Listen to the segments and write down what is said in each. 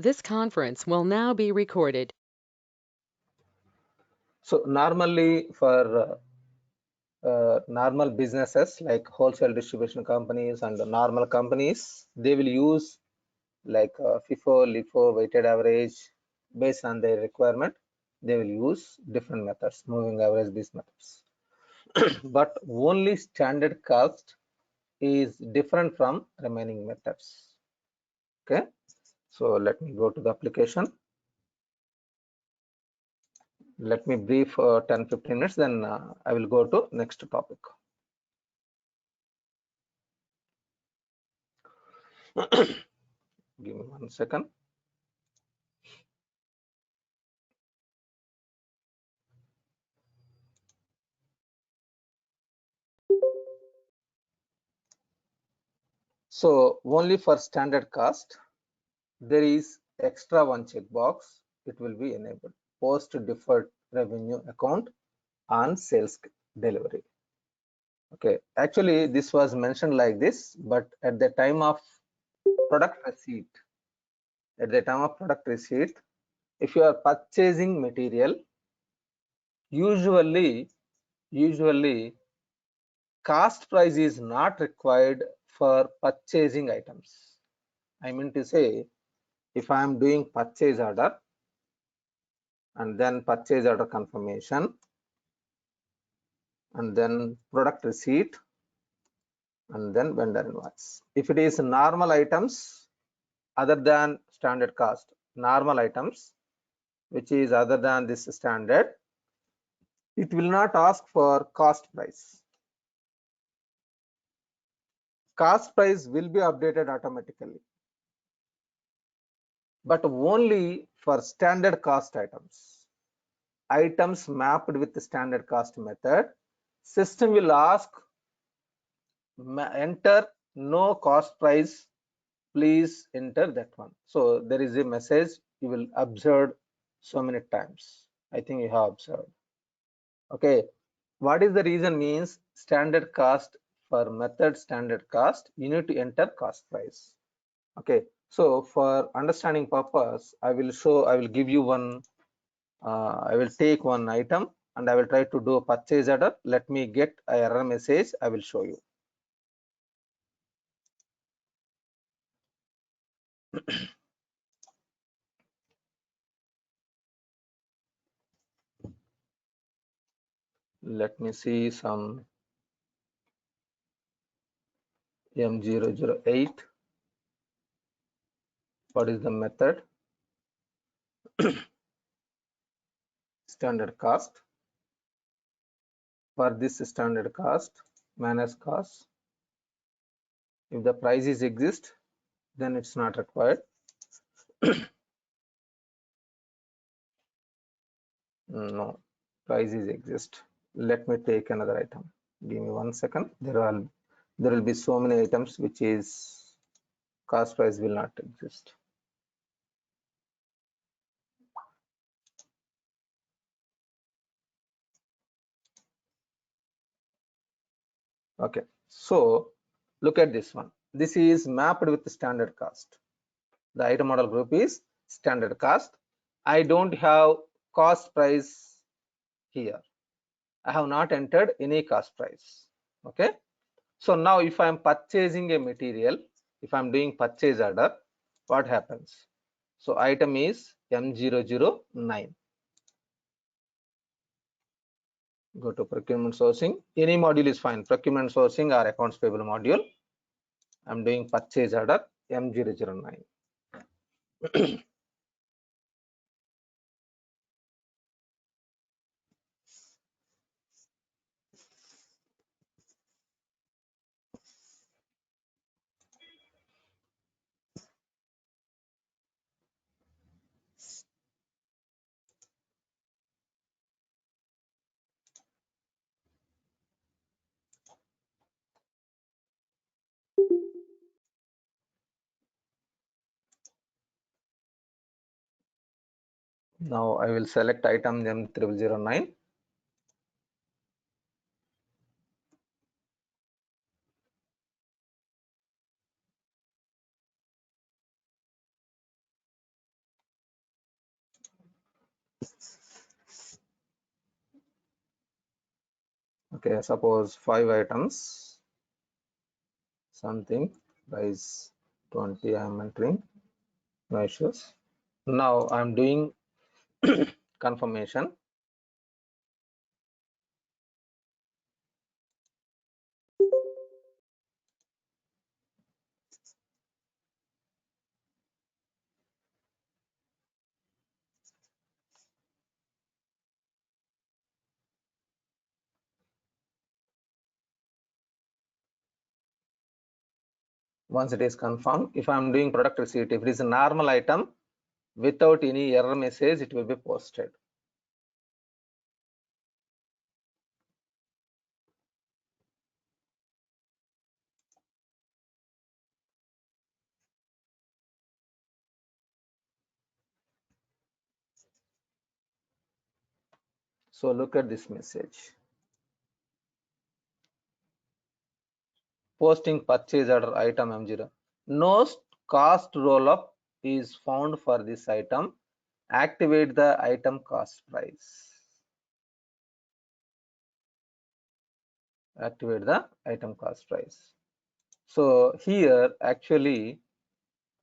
This conference will now be recorded. So normally for normal businesses like wholesale distribution companies and normal companies, they will use like FIFO, LIFO, weighted average based on their requirement. They will use different methods, moving average, these methods. But only standard cost is different from remaining methods. Okay, so let me go to the application. Let me brief 10-15 minutes, then I will go to next topic. Give me 1 second. So only for standard cost, there is extra one checkbox. It will be enabled. Post deferred revenue account on sales delivery. Okay, actually this was mentioned like this, but at the time of product receipt, if you are purchasing material, usually cost price is not required for purchasing items. I mean to say, if I am doing purchase order and then purchase order confirmation and then product receipt and then vendor invoice. If it is normal items other than standard cost, normal items which is other than this standard, it will not ask for cost price. Cost price will be updated automatically, but only for standard cost items mapped with the standard cost method. System will ask enter no cost price, please enter that one. So there is a message you will observe so many times. I think you have observed. Okay, what is the reason? Means standard cost, for method standard cost you need to enter cost price. Okay, so for understanding purpose, I will give you one, I will take one item and I will try to do a purchase order. Let me get a error message. I will show you. Let me see some M008. What is the method? Standard cost. For this standard cost, minus cost. If the prices exist, then it's not required. No, prices exist. Let me take another item. Give me 1 second. There will be so many items which is cost price will not exist. Okay, so look at this one. This is mapped with the standard cost. The item model group is standard cost. I don't have cost price here. I have not entered any cost price. Okay, so now if I am purchasing a material, if I am doing purchase order, what happens? So item is M009. Go to procurement sourcing. Any module is fine. Procurement sourcing or accounts payable module. I'm doing purchase order M009. Now I will select item M009. Okay, suppose 5 items, something, price 20, I am entering, no issues. Now I'm doing confirmation. Once it is confirmed, if I'm doing product receipt, if it is a normal item without any error message, it will be posted. So look at this message. Posting purchase order item M0. No cost roll-up is found for this item. Activate the item cost price. Activate the item cost price. So here actually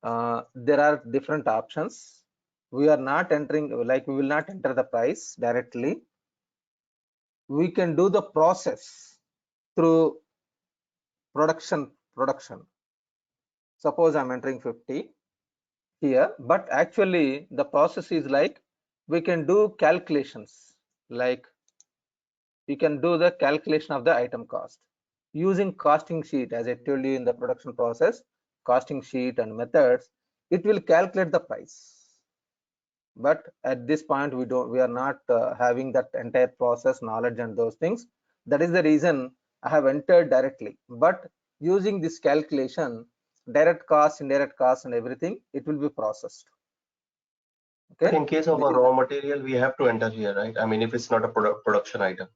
there are different options. We are not entering, like we will not enter the price directly. We can do the process through production. Suppose I'm entering 50 here, but actually the process is like we can do calculations, like you can do the calculation of the item cost using costing sheet. As I told you in the production process, costing sheet and methods, it will calculate the price. But at this point we are not having that entire process knowledge and those things. That is the reason I have entered directly. But using this calculation, direct cost, indirect cost and everything, it will be processed. But Okay, in case of this a is raw material, we have to enter here, right? I mean, if it's not a production item.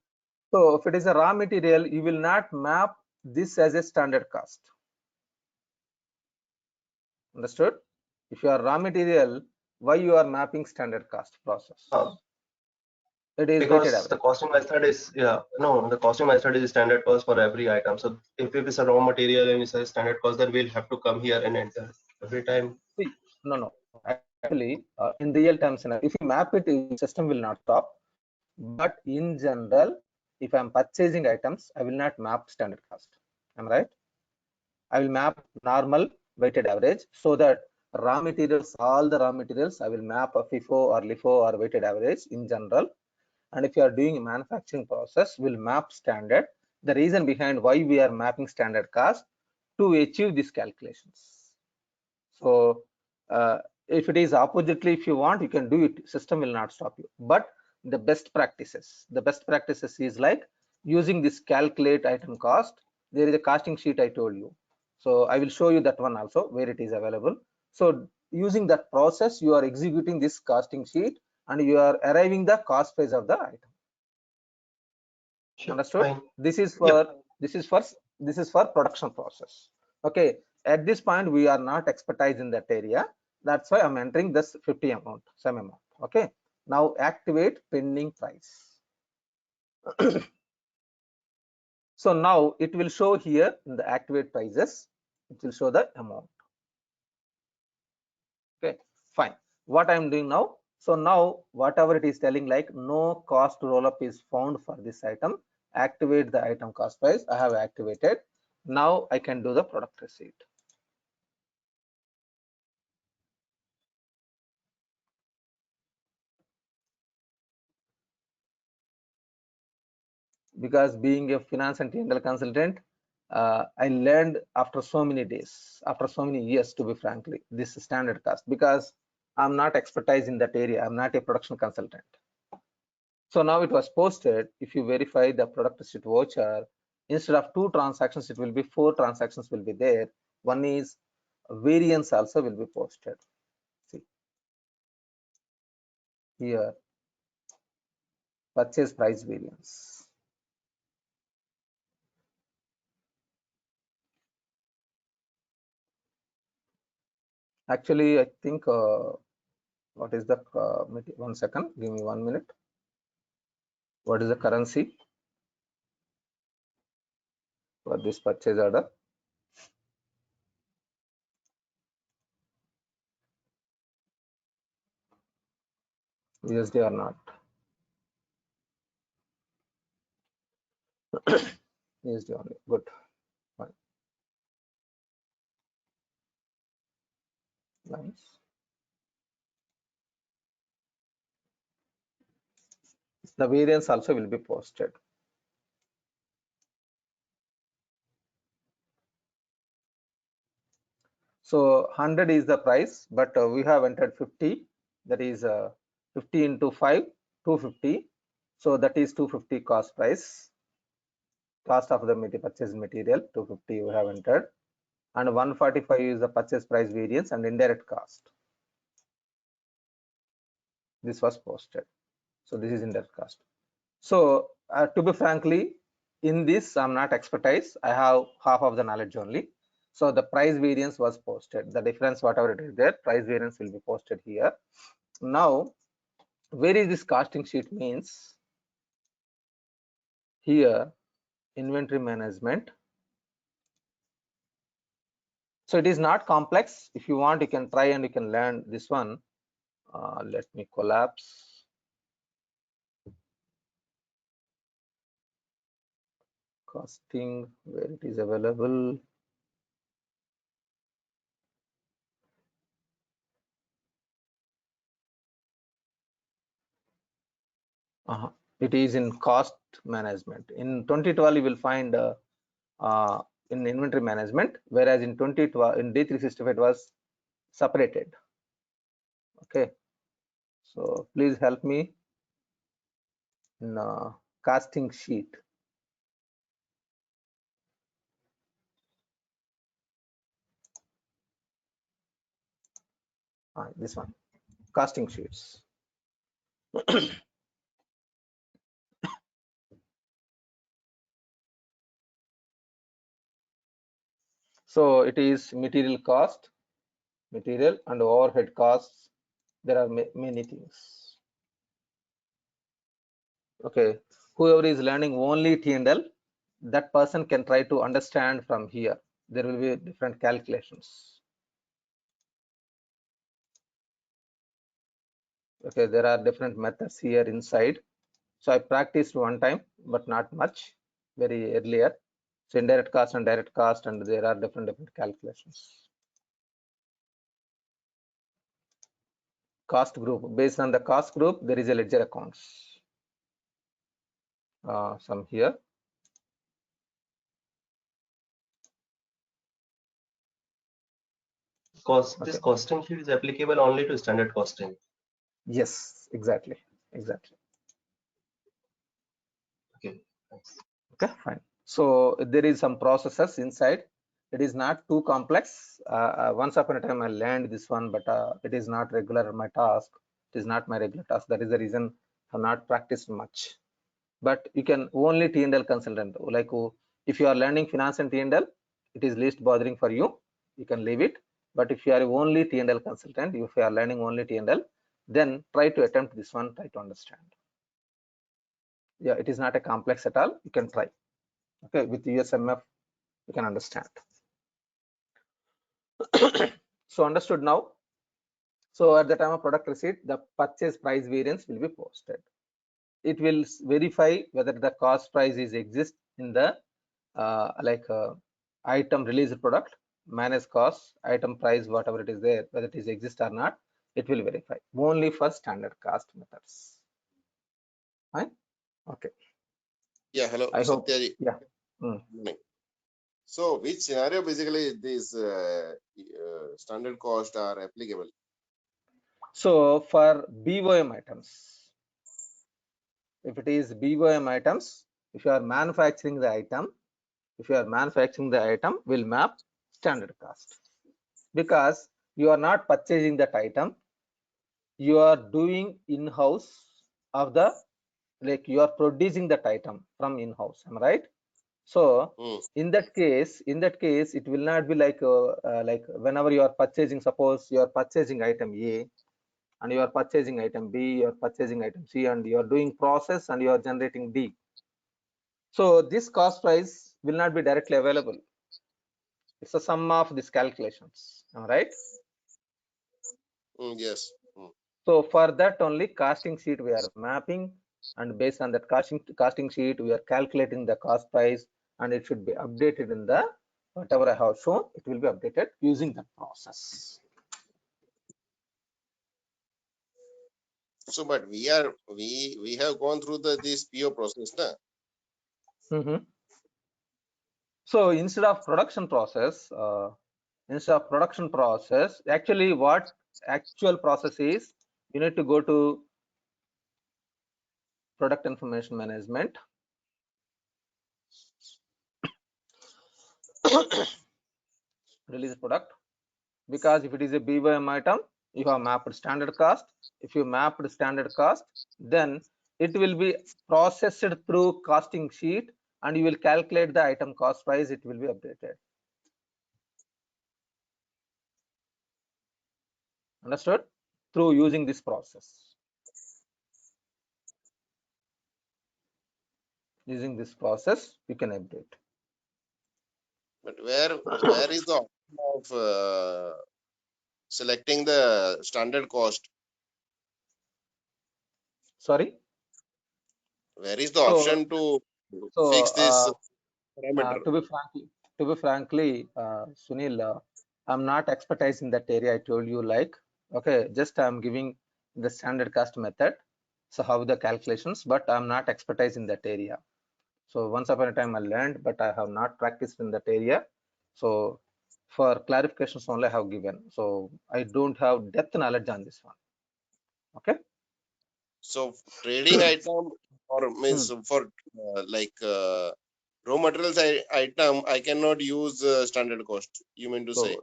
so if it is a raw material, you will not map this as a standard cost. Understood? If you are raw material, why you are mapping standard cost process? It is weighted Because average. the costing method is, the costing method is standard cost for every item. So if it's a raw material and it's a standard cost, then we'll have to come here and enter every time. See, no. Actually, in real time scenario, if you map it, the system will not stop. But in general, if I'm purchasing items, I will not map standard cost. Am I right? I will map normal weighted average, so that raw materials, all the raw materials, I will map a FIFO or LIFO or weighted average in general. And if you are doing a manufacturing process, we'll map standard. The reason behind why we are mapping standard cost, to achieve these calculations. So if it is oppositely, if you want, you can do it, system will not stop you. But the best practices is like using this calculate item cost. There is a costing sheet I told you, so I will show you that one also where it is available. So using that process, you are executing this costing sheet and you are arriving the cost price of the item. Sure, Understood? fine. This is for production process. Okay, at this point we are not expertise in that area. That's why I'm entering this 50 amount, some amount. Okay, now activate pending price. So now it will show here in the activate prices, it will show the amount. Okay, fine. What I'm doing now, so now whatever it is telling, like no cost roll up is found for this item, activate the item cost price. I have activated. Now I can do the product receipt. Because being a finance and technical consultant, I learned after so many days, after so many years, to be frankly, this standard cost, because I'm not expertise in that area. I'm not a production consultant. So now it was posted. If you verify the product receipt voucher, instead of 2 transactions, it will be 4 transactions will be there. One is variance also will be posted. See here, purchase price variance. Actually, I think what is the 1 second? Give me 1 minute. What is the currency? for this purchase order. USD or not? USD only. Good. Fine. Nice. The variance also will be posted. So 100 is the price, but we have entered 50. That is 50 into 5, 250. So that is 250 cost price. Cost of the purchase material 250 we have entered, and 145 is the purchase price variance and indirect cost. This was posted. So this is indirect cost. So to be frankly, in this I'm not expertise. I have half of the knowledge only. So the price variance was posted. The difference, whatever it is there, price variance will be posted here. Now, where is this costing sheet means? Here, inventory management. So it is not complex. If you want, you can try and you can learn this one. Let me collapse. Costing, where it is available. It is in cost management. In 2012, you will find in inventory management, whereas in 2012 in D365 it was separated. Okay, so please help me in casting sheet. This one, casting sheets. So it is material cost, material and overhead costs. There are many things. Okay, whoever is learning only T&L, that person can try to understand from here. There will be different calculations. Okay, there are different methods here inside. So I practiced one time, but not much, very earlier. So indirect cost and direct cost, and there are different calculations. Cost group, based on the cost group, there is a ledger accounts. Some here. This costing sheet is applicable only to standard costing. Yes, exactly. Okay, thanks. Okay, fine. So there is some processes inside. It is not too complex. Once upon a time I learned this one, but it is not regular my task. It is not my regular task. That is the reason I've not practiced much. But you can only T&L consultant. Like if you are learning finance and T&L, it is least bothering for you. You can leave it. But if you are only T&L consultant, if you are learning only T&L, then try to attempt this one. Try to understand. Yeah, it is not a complex at all. You can try. Okay, with USMF you can understand. So understood now. So at the time of product receipt, the purchase price variance will be posted. It will verify whether the cost price is exist in the item released product, manage cost, item price, whatever it is there, whether it is exist or not, it will verify only for standard cost methods. Fine. Okay. Yeah, hello. I hope. Satyaji. Yeah. So which scenario basically these standard cost are applicable? So for BOM items, if it is BOM items, if you are manufacturing the item, will map standard cost, because you are not purchasing that item, you are doing in-house of the, like you are producing that item from in-house, am I right? So in that case it will not be like whenever you are purchasing, suppose you are purchasing item A and you are purchasing item B, you are purchasing item C, and you are doing process and you are generating D. So this cost price will not be directly available. It's a sum of these calculations. Am I right? Yes. So for that only costing sheet we are mapping, and based on that costing sheet we are calculating the cost price, and it should be updated in the whatever I have shown. It will be updated using that process. So, but we have gone through this PO process, na? So instead of production process, actually what actual process is, you need to go to product information management. Release product, because if it is a BYM item, you have mapped standard cost. If you mapped standard cost, then it will be processed through costing sheet, and you will calculate the item cost price. It will be updated. Understood? Through using this process. Using this process, you can update. But where is the option of selecting the standard cost? Sorry? Where is the option to fix this parameter? To be frankly, Sunil, I'm not expertise in that area. I told you, like, okay, just I'm giving the standard cost method. So how the calculations, but I'm not expertise in that area. So once upon a time I learned, but I have not practiced in that area. So for clarifications only I have given. So I don't have depth knowledge on this one. Okay. So trading item or means for raw materials item, I cannot use standard cost. You mean to say?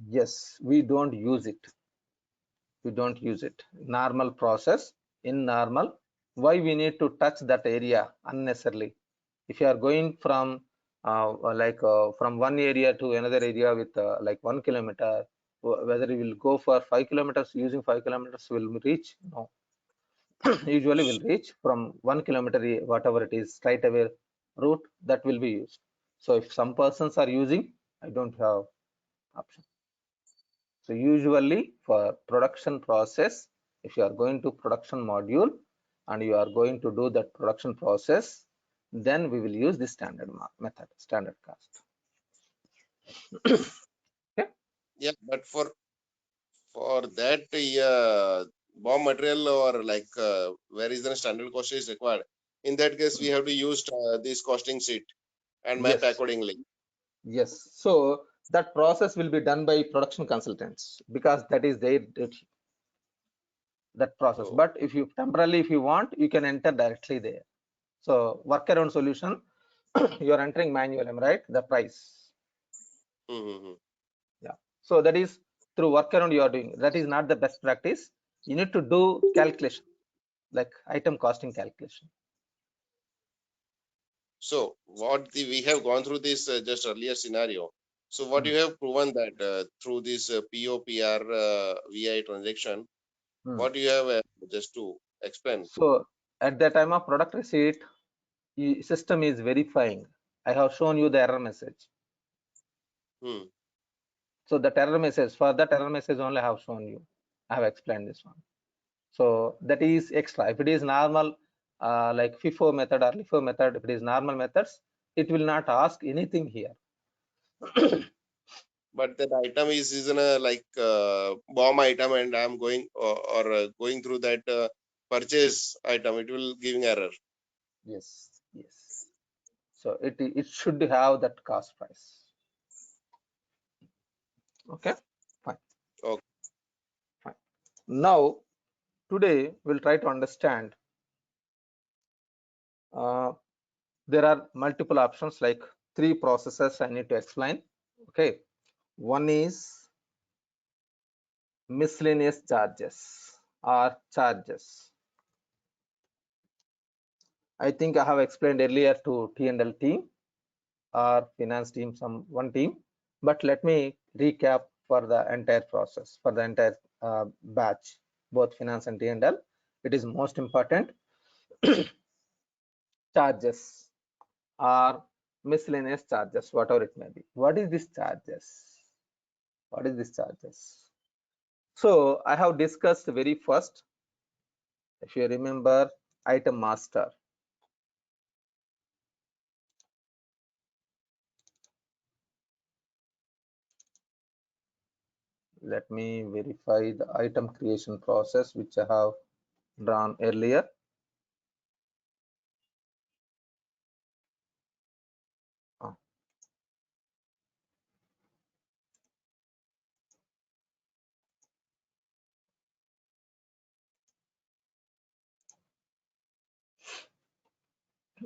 Yes, we don't use it. We don't use it. Normal process in normal. Why we need to touch that area unnecessarily? If you are going from from one area to another area with like 1 kilometer, whether you will go for 5 kilometers, using 5 kilometers will reach? No. Usually will reach from 1 kilometer, whatever it is, straight away route, that will be used. So if some persons are using, I don't have option. So usually for production process, if you are going to production module and you are going to do that production process, then we will use the standard method, standard cost. Okay. Yeah, but for that BOM material or where is the standard cost is required. In that case, we have to use this costing sheet and map Yes. accordingly. Yes. So that process will be done by production consultants, because that is their duty, that process. Oh. But if you temporarily, if you want, you can enter directly there. So workaround solution, you are entering manual, right? The price. Yeah. So that is through workaround you are doing. That is not the best practice. You need to do calculation, like item costing calculation. So we have gone through this just earlier scenario. So what you have proven that through this POPR VI transaction, what you have just to explain. So at the time of product receipt, system is verifying. I have shown you the error message. So the error message, for that error message only I have shown you. I have explained this one. So that is extra. If it is normal, like FIFO method or LIFO method, if it is normal methods, it will not ask anything here. But that item is in a BOM item, and I'm going or going through that purchase item, it will giving error. Yes, yes. So it should have that cost price. Okay, fine. Okay. Fine. Now today we'll try to understand. There are multiple options, like 3 processes I need to explain. Okay, one is miscellaneous charges or charges. I think I have explained earlier to T&L team or finance team, one team, but let me recap for the entire process, for the entire batch, both finance and T&L. It is most important. Charges are miscellaneous charges, whatever it may be. What is this charges? What is this charges? So I have discussed very first, if you remember, item master. Let me verify the item creation process which I have drawn earlier.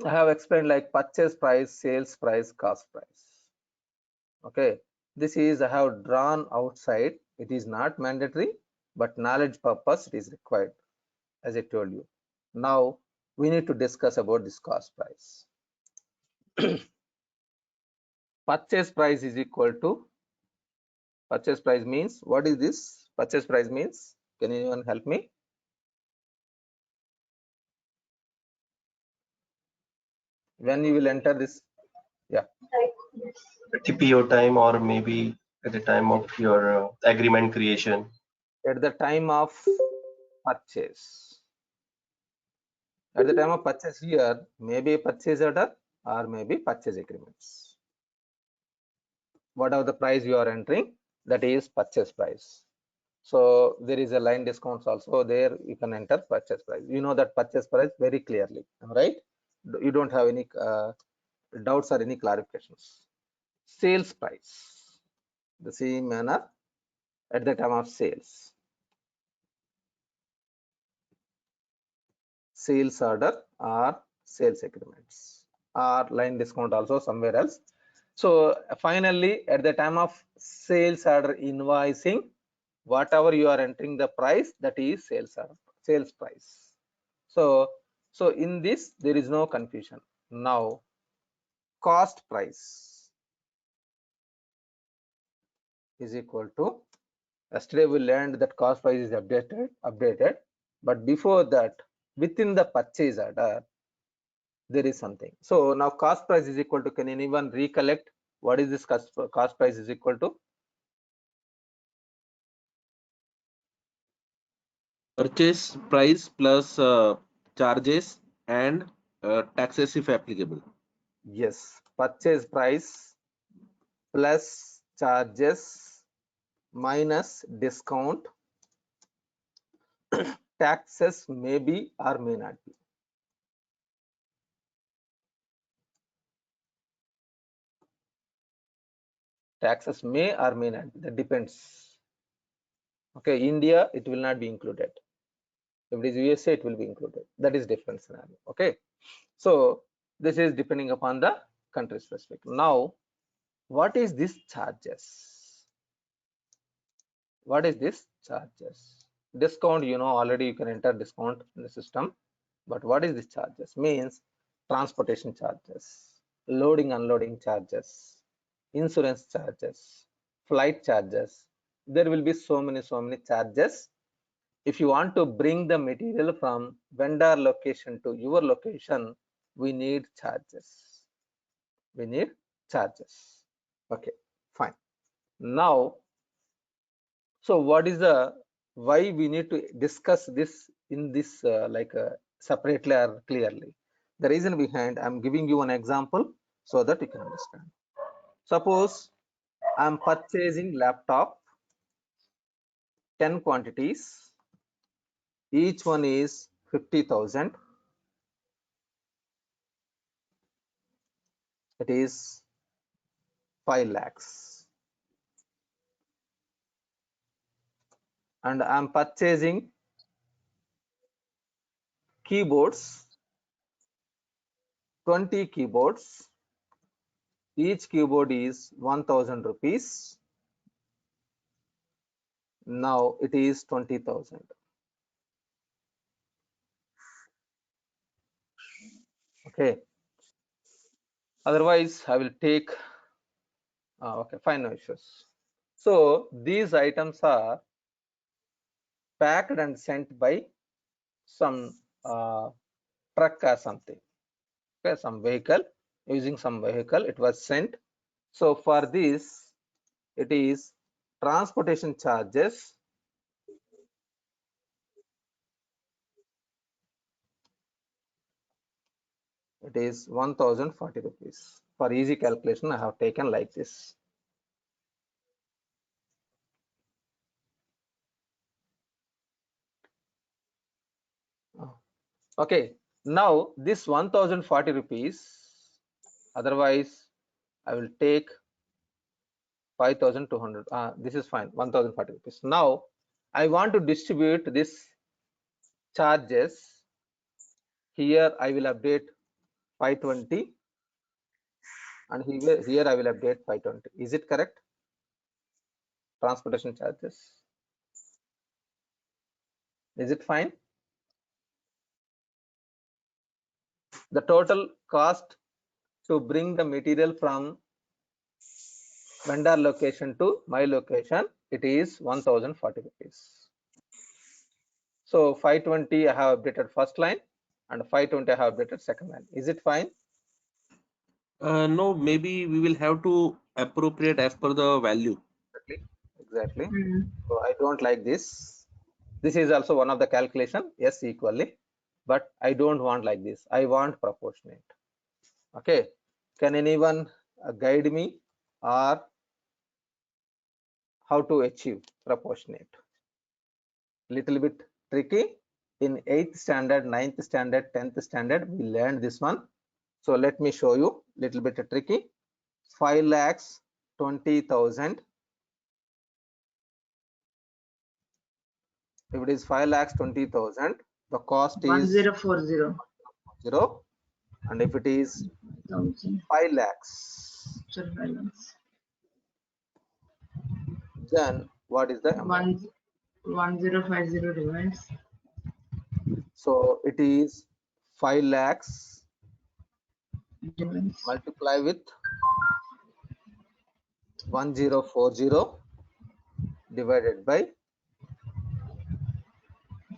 I have explained like purchase price, sales price, cost price. Okay, this is I have drawn outside. It is not mandatory, but knowledge purpose it is required, as I told you. Now we need to discuss about this cost price. Purchase price is equal to, purchase price means, what is this? Purchase price means, can anyone help me? When you will enter this, yeah. At the PO time, or maybe at the time of your agreement creation. At the time of purchase. At the time of purchase here, maybe purchase order or maybe purchase agreements. Whatever the price you are entering, that is purchase price. So there is a line discounts also there, you can enter purchase price. You know that purchase price very clearly, right? You don't have any doubts or any clarifications. Sales price, the same manner at the time of sales. Sales order or sales agreements or line discount also somewhere else. So finally at the time of sales order invoicing, whatever you are entering the price, that is sales order, sales price. So in this there is no confusion. Now cost price is equal to, yesterday we learned that cost price is updated, but before that within the purchase order there is something. So now cost price is equal to, can anyone recollect what is this cost price is equal to? Purchase price plus charges and taxes if applicable. Yes, purchase price plus charges minus discount, taxes may be or may not be. Taxes may or may not be, that depends. Okay, India it will not be included. If it is USA it will be included. That is different scenario. Okay, so this is depending upon the country specific. Now what is this charges? What is this charges? Discount, you know already, you can enter discount in the system, but what is this charges? Means transportation charges, loading unloading charges, insurance charges, flight charges. There will be so many charges. If you want to bring the material from vendor location to your location, we need charges. We need charges. Okay, fine. Now, so what is the, why we need to discuss this in this separately or clearly? The reason behind, I'm giving you an example so that you can understand. Suppose I'm purchasing laptop 10 quantities, each one is 50,000. It is 5 lakhs. And I'm purchasing keyboards, 20 keyboards, each keyboard is 1000 rupees. Now it is 20,000. Okay, otherwise I will take okay, fine, no issues. So these items are packed and sent by some truck or something, okay, some vehicle. using some vehicle, it was sent. So for this, it is transportation charges it is 1040 rupees. For easy calculation, I have taken like this. Okay, now this 1040 rupees, otherwise I will take 5200. This is fine, 1040 rupees. Now I want to distribute this charges. Here I will update 520 and here I will update 520. Is it correct? Transportation charges. Is it fine? The total cost to bring the material from vendor location to my location, it is 1040 rupees. So 520 I have updated first line and 520 I have updated second line. Is it fine? No, maybe we will have to appropriate as per the value. Exactly. So I don't like this. This is also one of the calculation, yes, equally, but I don't want like this. I want proportionate. Okay, can anyone guide me or how to achieve proportionate? Little bit tricky. In 8th standard, 9th standard, 10th standard, we learned this one. So let me show you, little bit tricky. 5,20,000. If it is 5,20,000, the cost is 1040. 0. And if it is 5 lakhs, Sorry, 5 lakhs. then what is the amount? 1050 divides. So it is 5 lakhs Divides. multiply with 1040 divided by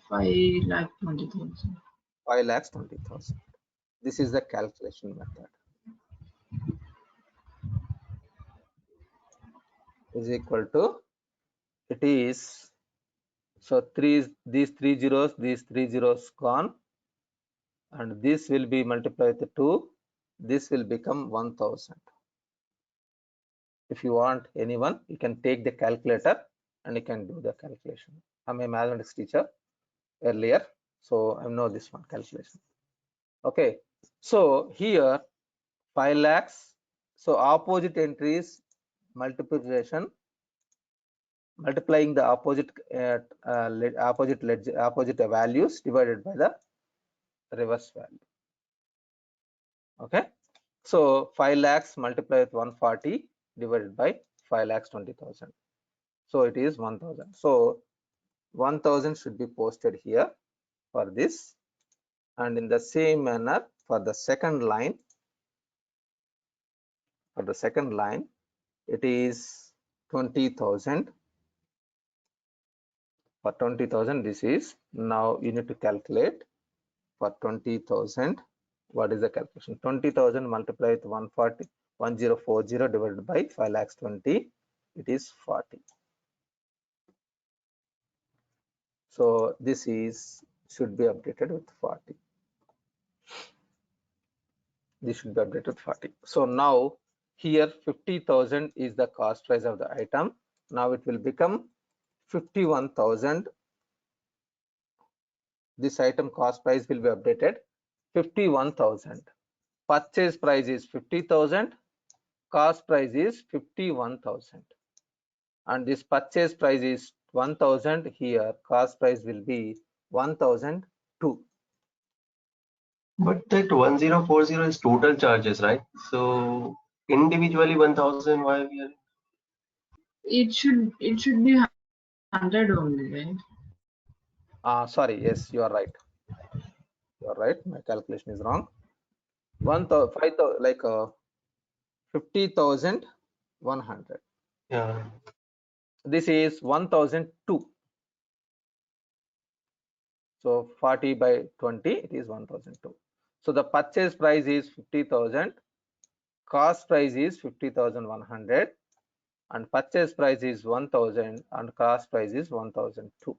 5,20,000. 5,20,000. This is the calculation method. Is equal to, it is, so these three zeros gone, and this will be multiplied with 2. This will become 1000. If you want anyone, you can take the calculator and you can do the calculation. I'm a mathematics teacher earlier, so I know this one calculation. Okay, so here 5 lakhs. So opposite entries multiplication, multiplying the opposite opposite values divided by the reverse value. Okay, so 5 lakhs multiplied with 140 divided by 5,20,000. So it is 1000. So 1000 should be posted here for this, and in the same manner for the second line. For the second line, it is 20,000. For 20,000, this is, now you need to calculate for 20,000. What is the calculation? 20,000 multiplied with 1040 divided by 5,20,000, it is 40. So this is should be updated with 40. This should be updated with 40. So now here 50,000 is the cost price of the item. Now it will become 51,000. This item cost price will be updated 51,000. Purchase price is 50,000. Cost price is 51,000. And this purchase price is 1,000. Here cost price will be 1,002. But that 1040 is total charges, right? So individually 1000, why we are? It should be 100 only, right? Sorry, yes, you are right. You are right. My calculation is wrong. 1,000, like 50,100. Yeah. This is 1,002. So 40 by 20, it is 1,002. So the purchase price is 50,000. cost price is 50,100 and purchase price is 1,000 and cost price is 1,002.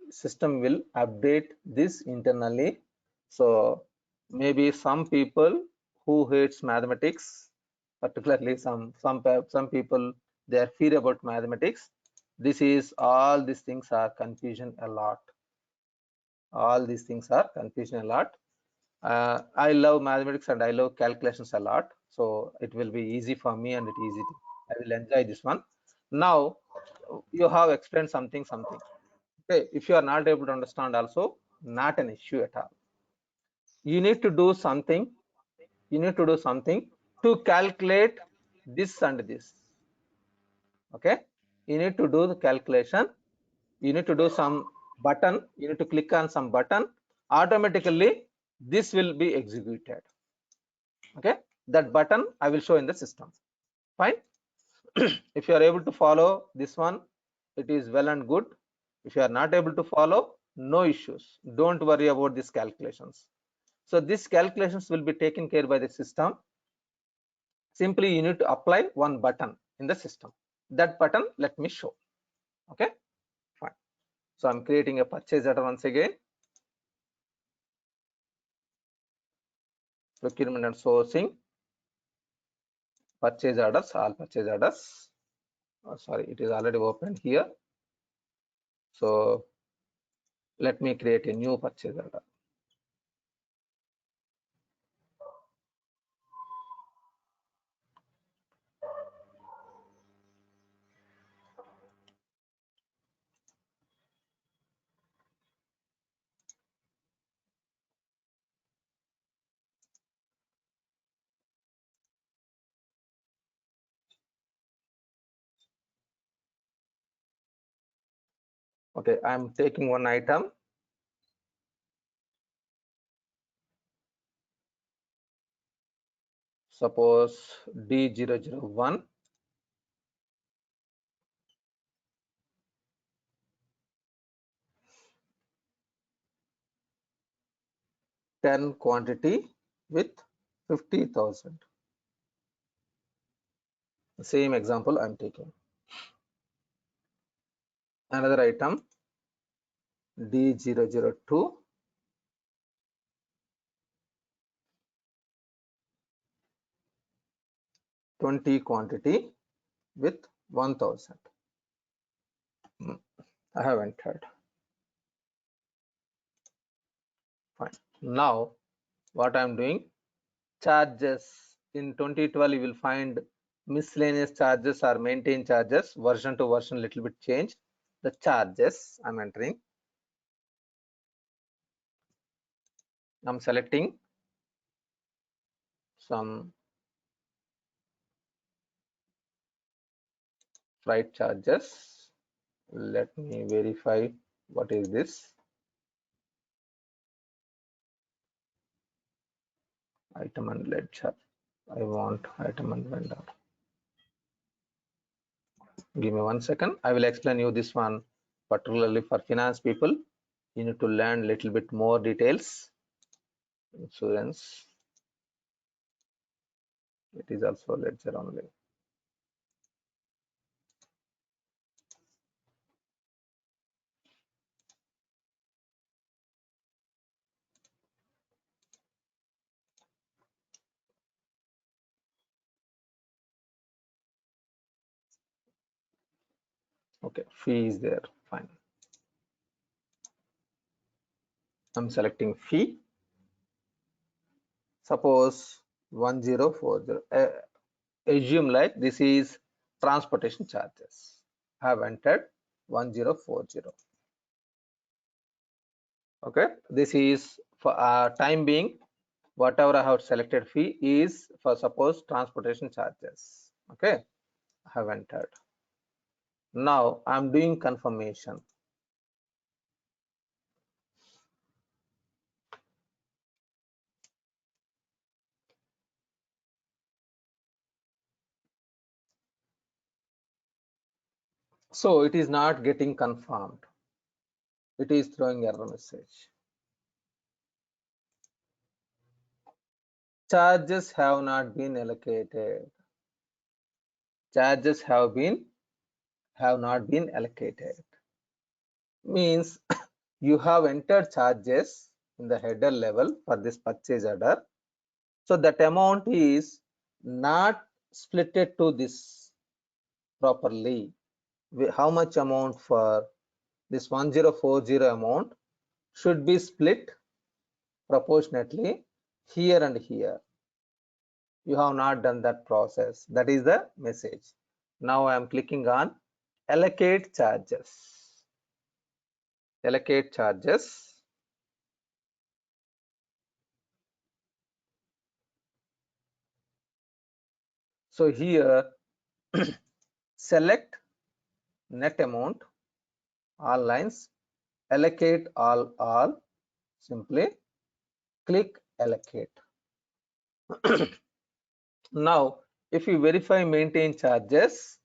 System will update this internally. So maybe some people who hates mathematics, particularly some people, they are fear about mathematics. This is all these things are confusion a lot. All these things are confusion a lot. I love mathematics and I love calculations a lot, so it will be easy for me and it easy to, I will enjoy this one. Now you have explained something. Okay, if you are not able to understand also, not an issue at all. You need to do something. You need to do something to calculate this and this. Okay, you need to do the calculation. You need to do some button. You need to click on some button. Automatically, this will be executed. Okay, that button I will show in the system. Fine. If you are able to follow this one, it is well and good. If you are not able to follow, no issues. Don't worry about these calculations. So these calculations will be taken care by the system. Simply you need to apply one button in the system. That button let me show. Okay, fine. So I'm creating a purchase order once again. Procurement and sourcing. Purchase orders, all purchase orders. Oh, sorry, it is already opened here. So let me create a new purchase order. Okay, I'm taking one item. Suppose D001. Ten quantity with 50,000. The same example I'm taking. Another item D002. 20 quantity with 1,000. I have entered. Fine. Now what I'm doing, charges in 2012 you will find miscellaneous charges or maintain charges, version to version little bit changed. The charges I'm entering. I'm selecting some freight charges. Let me verify what is this. Item and ledger. I want item and vendor. Give me 1 second. I will explain you this one, particularly for finance people. You need to learn little bit more details. Insurance. It is also ledger only. Okay, fee is there. Fine. I'm selecting fee. Suppose 1040. Assume like this is transportation charges. I have entered 1040. Okay, this is for time being. Whatever I have selected fee is for suppose transportation charges. Okay, I have entered. Now I'm doing confirmation. So it is not getting confirmed. It is throwing error message. Charges have not been allocated. Charges have not been allocated. Means you have entered charges in the header level for this purchase order. So that amount is not splitted to this properly. How much amount for this 1040 amount should be split proportionately here and here. You have not done that process. That is the message. Now I am clicking on allocate charges. Allocate charges. So here select net amount, all lines, allocate all, simply click allocate. Now if you verify maintain charges,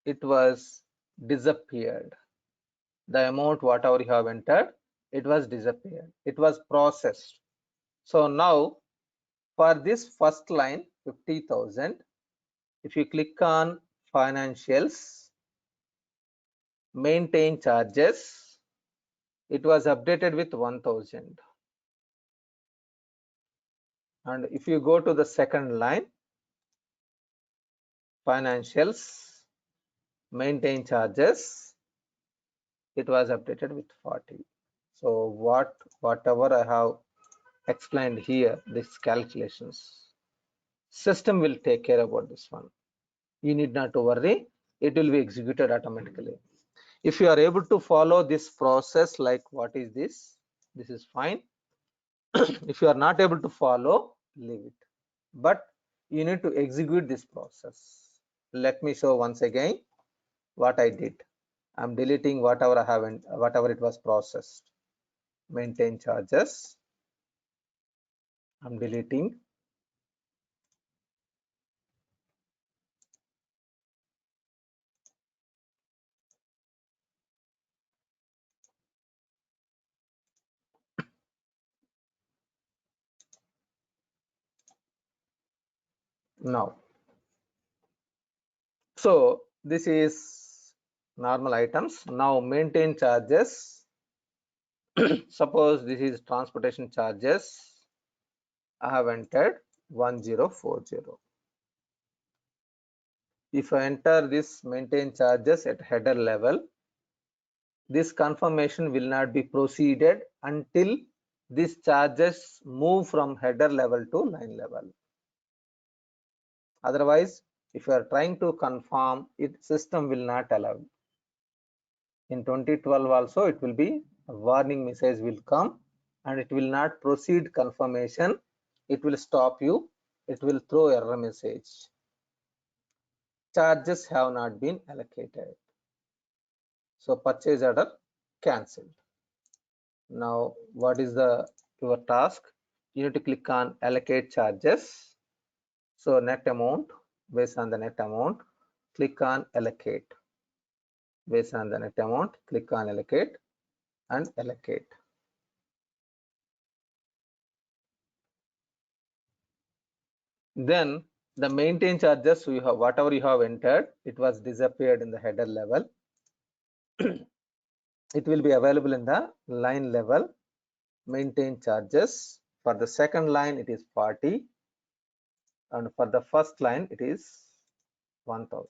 it was disappeared. The amount whatever you have entered, it was disappeared. It was processed. So now for this first line 50,000, if you click on financials, maintain charges, it was updated with 1000. And if you go to the second line, financials, maintain charges, it was updated with 40. So whatever I have explained here, this calculations, system will take care about this one. You need not to worry, it will be executed automatically. If you are able to follow this process, like what is this is fine. If you are not able to follow, leave it, but you need to execute this process. Let me show once again what I did. I'm deleting whatever I haven't, whatever it was processed. Maintain charges, I'm deleting. Now, so this is normal items. Now maintain charges. Suppose this is transportation charges. I have entered 1040. If I enter this maintain charges at header level, this confirmation will not be proceeded until these charges move from header level to line level. Otherwise, if you are trying to confirm it, system will not allow. In 2012 also, it will be a warning message will come and it will not proceed confirmation. It will stop you. It will throw error message. Charges have not been allocated. So purchase order cancelled. Now what is your task? You need to click on allocate charges. So net amount, based on the net amount, click on allocate. Based on the net amount, click on allocate and allocate. Then the maintain charges, you have whatever you have entered, it was disappeared in the header level. It will be available in the line level. Maintain charges, for the second line it is 40 and for the first line it is 1000.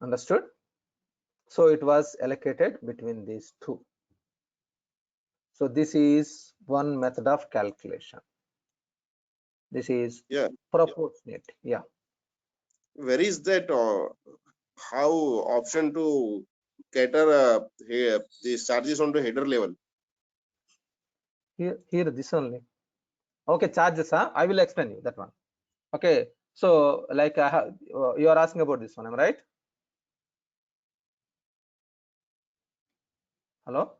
Understood? So it was allocated between these two. So this is one method of calculation. This is proportionate. Yeah. Where is that how option to cater here these charges onto header level? Here this only. Okay, charges, huh? I will explain you that one. Okay, so like I have, you are asking about this one, am I right? Hello?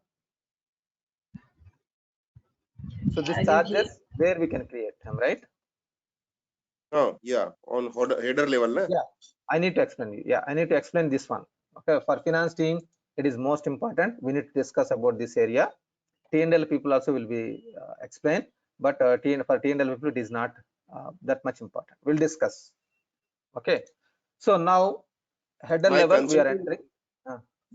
So this charges where we can create, am I right? Oh yeah, on header level, na? Yeah, I need to explain you. Yeah, I need to explain this one. Okay, for finance team, it is most important. We need to discuss about this area. T&L people also will be explained, but for T&L people, it is not that much important. We'll discuss. Okay, so now header My level we are concern entering.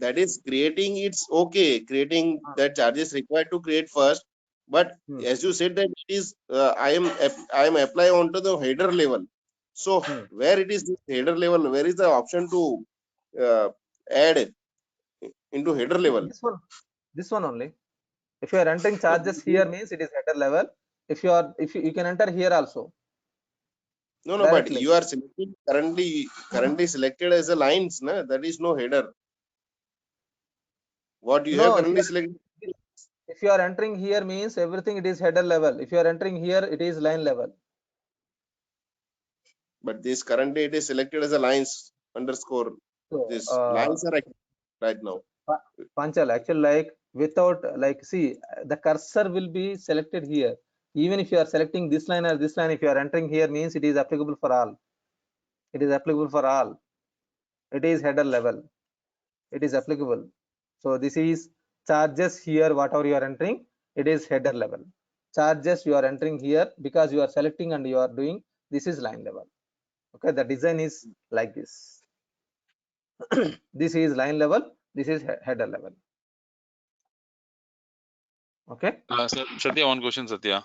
that is creating, it's okay, creating that charges required to create first, but as you said that it is I am applying onto the header level. So where it is this header level, where is the option to add into header level? This one only. If you are entering charges here means it is header level. If you can enter here also. No, but directly. you are selected currently selected as a lines, na? That is no header. What you have currently selected. If you are entering here means everything it is header level. If you are entering here, it is line level. But this currently it is selected as a lines underscore. So, this lines are right now. Panchal, actually, like without see the cursor will be selected here. Even if you are selecting this line or this line, if you are entering here means it is applicable for all. It is applicable for all. It is header level. It is applicable. So this is charges here, whatever you are entering, it is header level. Charges you are entering here because you are selecting and you are doing, this is line level. Okay, the design is like this. This is line level, this is header level. Okay. Satya, one question, Satya.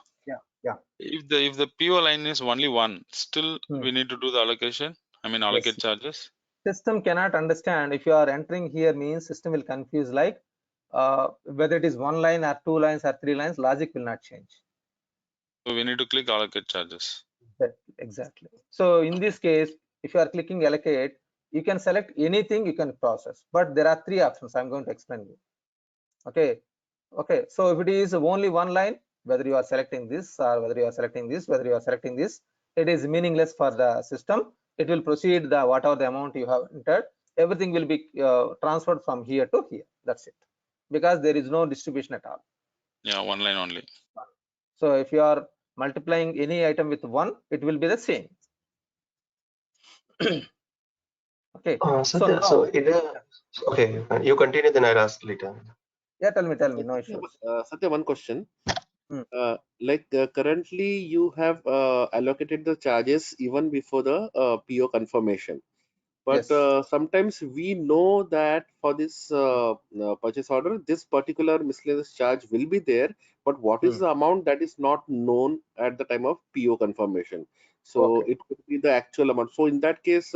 Yeah. If the PO line is only one, still we need to do the allocation. I mean, allocate charges. System cannot understand. If you are entering here means system will confuse, like whether it is one line or two lines or three lines, logic will not change. So we need to click allocate charges. Exactly. So in this case, if you are clicking allocate, you can select anything you can process, but there are three options. I'm going to explain you. Okay. So if it is only one line, whether you are selecting this or whether you are selecting this, whether you are selecting this, it is meaningless for the system. It will proceed the whatever the amount you have entered, everything will be transferred from here to here. That's it, because there is no distribution at all. Yeah, one line only. So if you are multiplying any item with one, it will be the same. Okay. Okay, you continue, then I'll ask later. Yeah, tell me. No issues. Satya, one question. Currently you have allocated the charges even before the PO confirmation. But sometimes we know that for this purchase order, this particular miscellaneous charge will be there. But what is the amount that is not known at the time of PO confirmation? So it could be the actual amount. So in that case,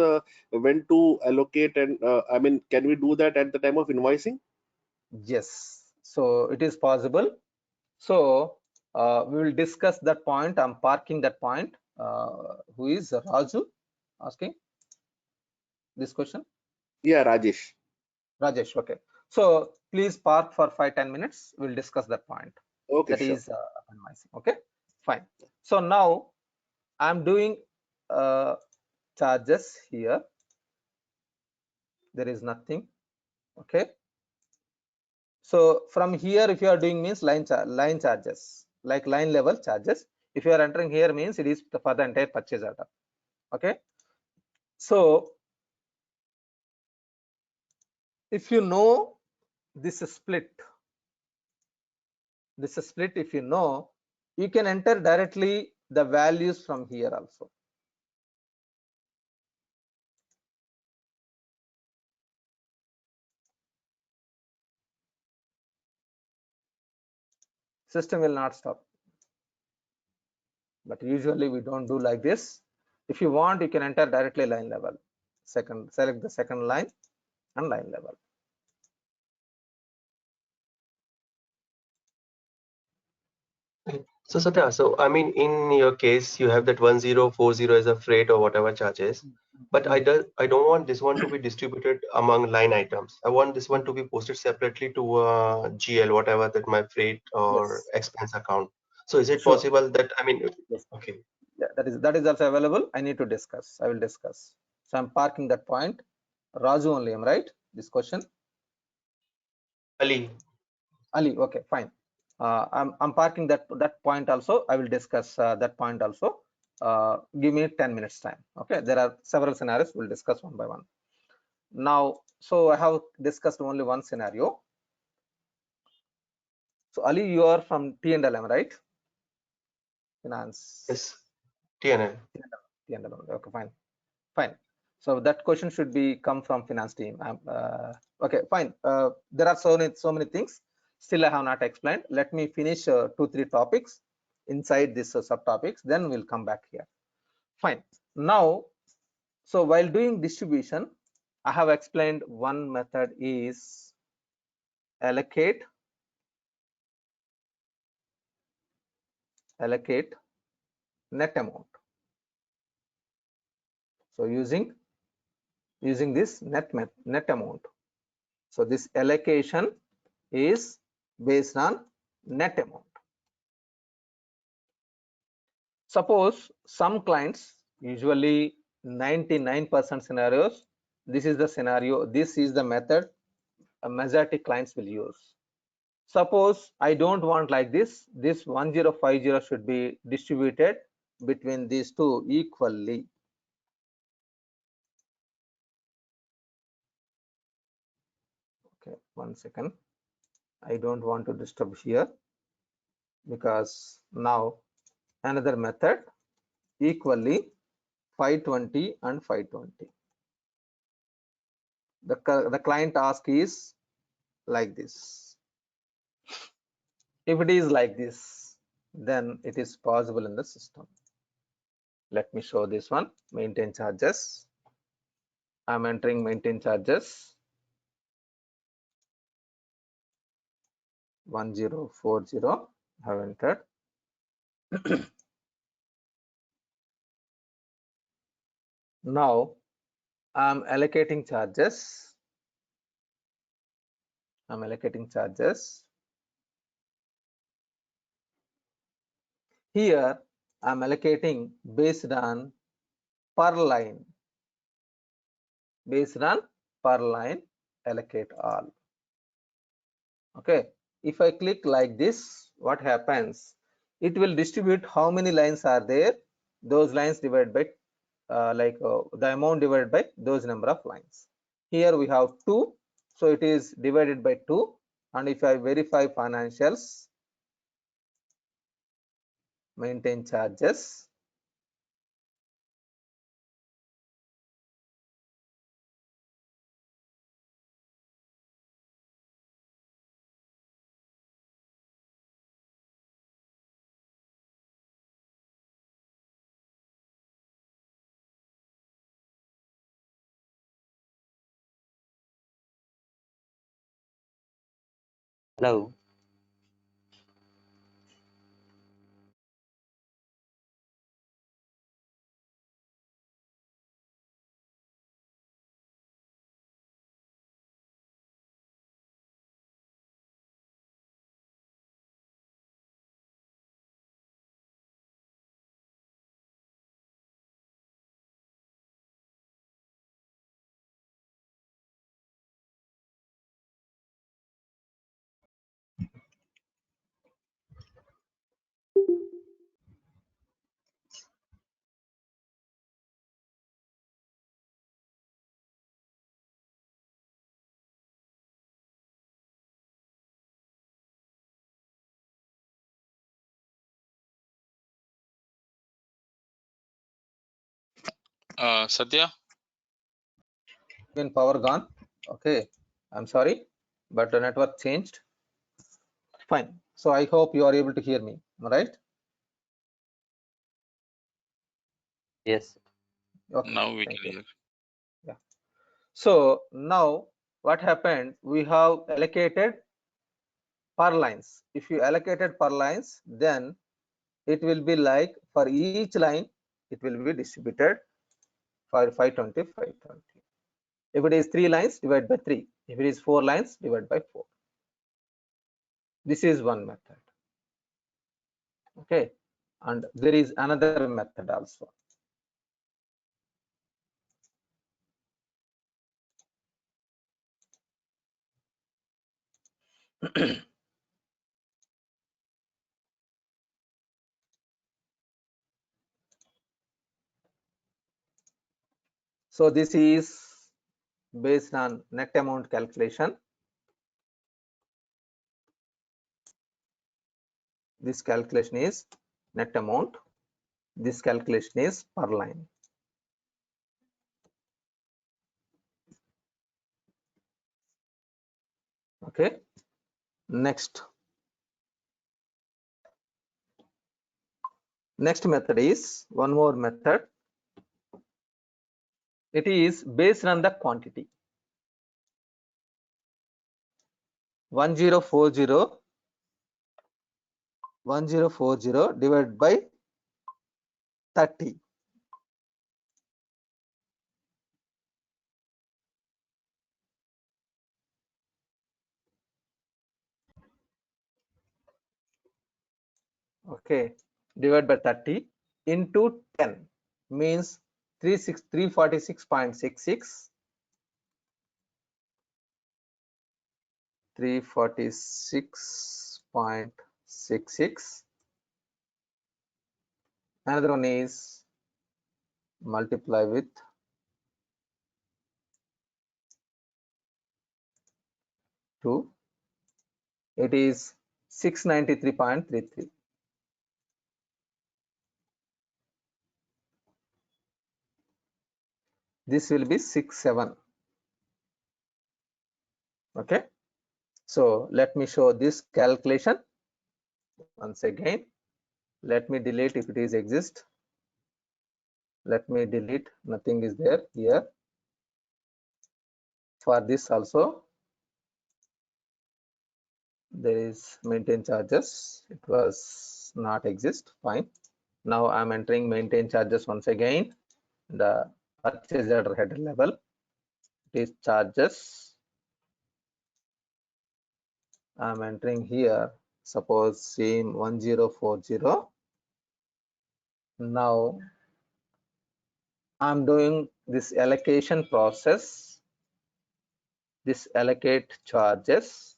when to allocate and I mean, can we do that at the time of invoicing? Yes. So it is possible. So we will discuss that point. I'm parking that point. Who is Raju asking this question? Yeah, Rajesh. Rajesh. Okay. So please park for 5-10 minutes. We'll discuss that point. Okay. That sure. is okay. Fine. So now I'm doing charges here. There is nothing. Okay. So from here, if you are doing means line charges, like line level charges. If you are entering here means it is for the entire purchase order. Okay. So if you know this split, if you know, you can enter directly the values from here also. System will not stop, but usually we don't do like this. If you want, you can enter directly line level. Select the second line and line level. So Satya, so I mean, in your case, you have that 1040 as a freight or whatever charges, but I don't want this one to be distributed among line items. I want this one to be posted separately to GL, whatever that my freight or expense account. So is it possible that, I mean, okay. Yeah, that is also available. I need to discuss. I will discuss. So I'm parking that point. Raju only, am right? This question. Ali. Okay, fine. I'm parking that point also. I will discuss that point also. Give me 10 minutes time. Okay, there are several scenarios. We'll discuss one by one. Now So I have discussed only one scenario. So Ali, you are from T&LM, right? Finance. Yes, TNL. T&LM. Okay, fine. So that question should be come from finance team. Okay, fine. There are so many things. Still, I have not explained. Let me finish 2-3 topics inside this subtopics. Then we'll come back here. Fine. Now, so while doing distribution, I have explained one method is allocate net amount. So using this net amount. So this allocation is based on net amount. Suppose some clients, usually 99% scenarios, this is the scenario, this is the method a majority clients will use. Suppose I don't want like this 1050 should be distributed between these two equally. Okay, 1 second. I don't want to disturb here because now another method equally 520 and 520. The client ask is like this. If it is like this, then it is possible in the system. Let me show this one. Maintain charges. I'm entering maintain charges 1040. I have entered. Now I'm allocating charges. Here I'm allocating based on per line. Allocate all. Okay, if I click like this, what happens? It will distribute how many lines are there, those lines divided by the amount divided by those number of lines. Here we have 2, so it is divided by 2. And if I verify financials, maintain charges, Hello. Satya? when power gone. Okay, I'm sorry, but the network changed. Fine. So I hope you are able to hear me, right? Yes. Okay. Now we Thank can you. hear. Yeah. So now what happened? We have allocated per lines. If you allocated per lines, then it will be like for each line, it will be distributed for 520, 520. If it is 3 lines, divide by 3. If it is 4 lines, divide by 4. This is one method. Okay. And there is another method also. So this is based on net amount calculation. This calculation is net amount. This calculation is per line. Okay. Next method is one more method. It is based on the quantity. 1040 divided by 30. Okay, divided by 30 into 10 means 346.66. 346.66. Another one is multiply with 2. It is 693.33. This will be 67. Okay, so let me show this calculation once again. Let me delete if it is exist. Let me delete, nothing is there here. For this also there is maintain charges, it was not exist. Fine, now I'm entering maintain charges once again. The purchase order header level, it is charges. I'm entering here, suppose same 1040. Now I'm doing this allocation process, this allocate charges.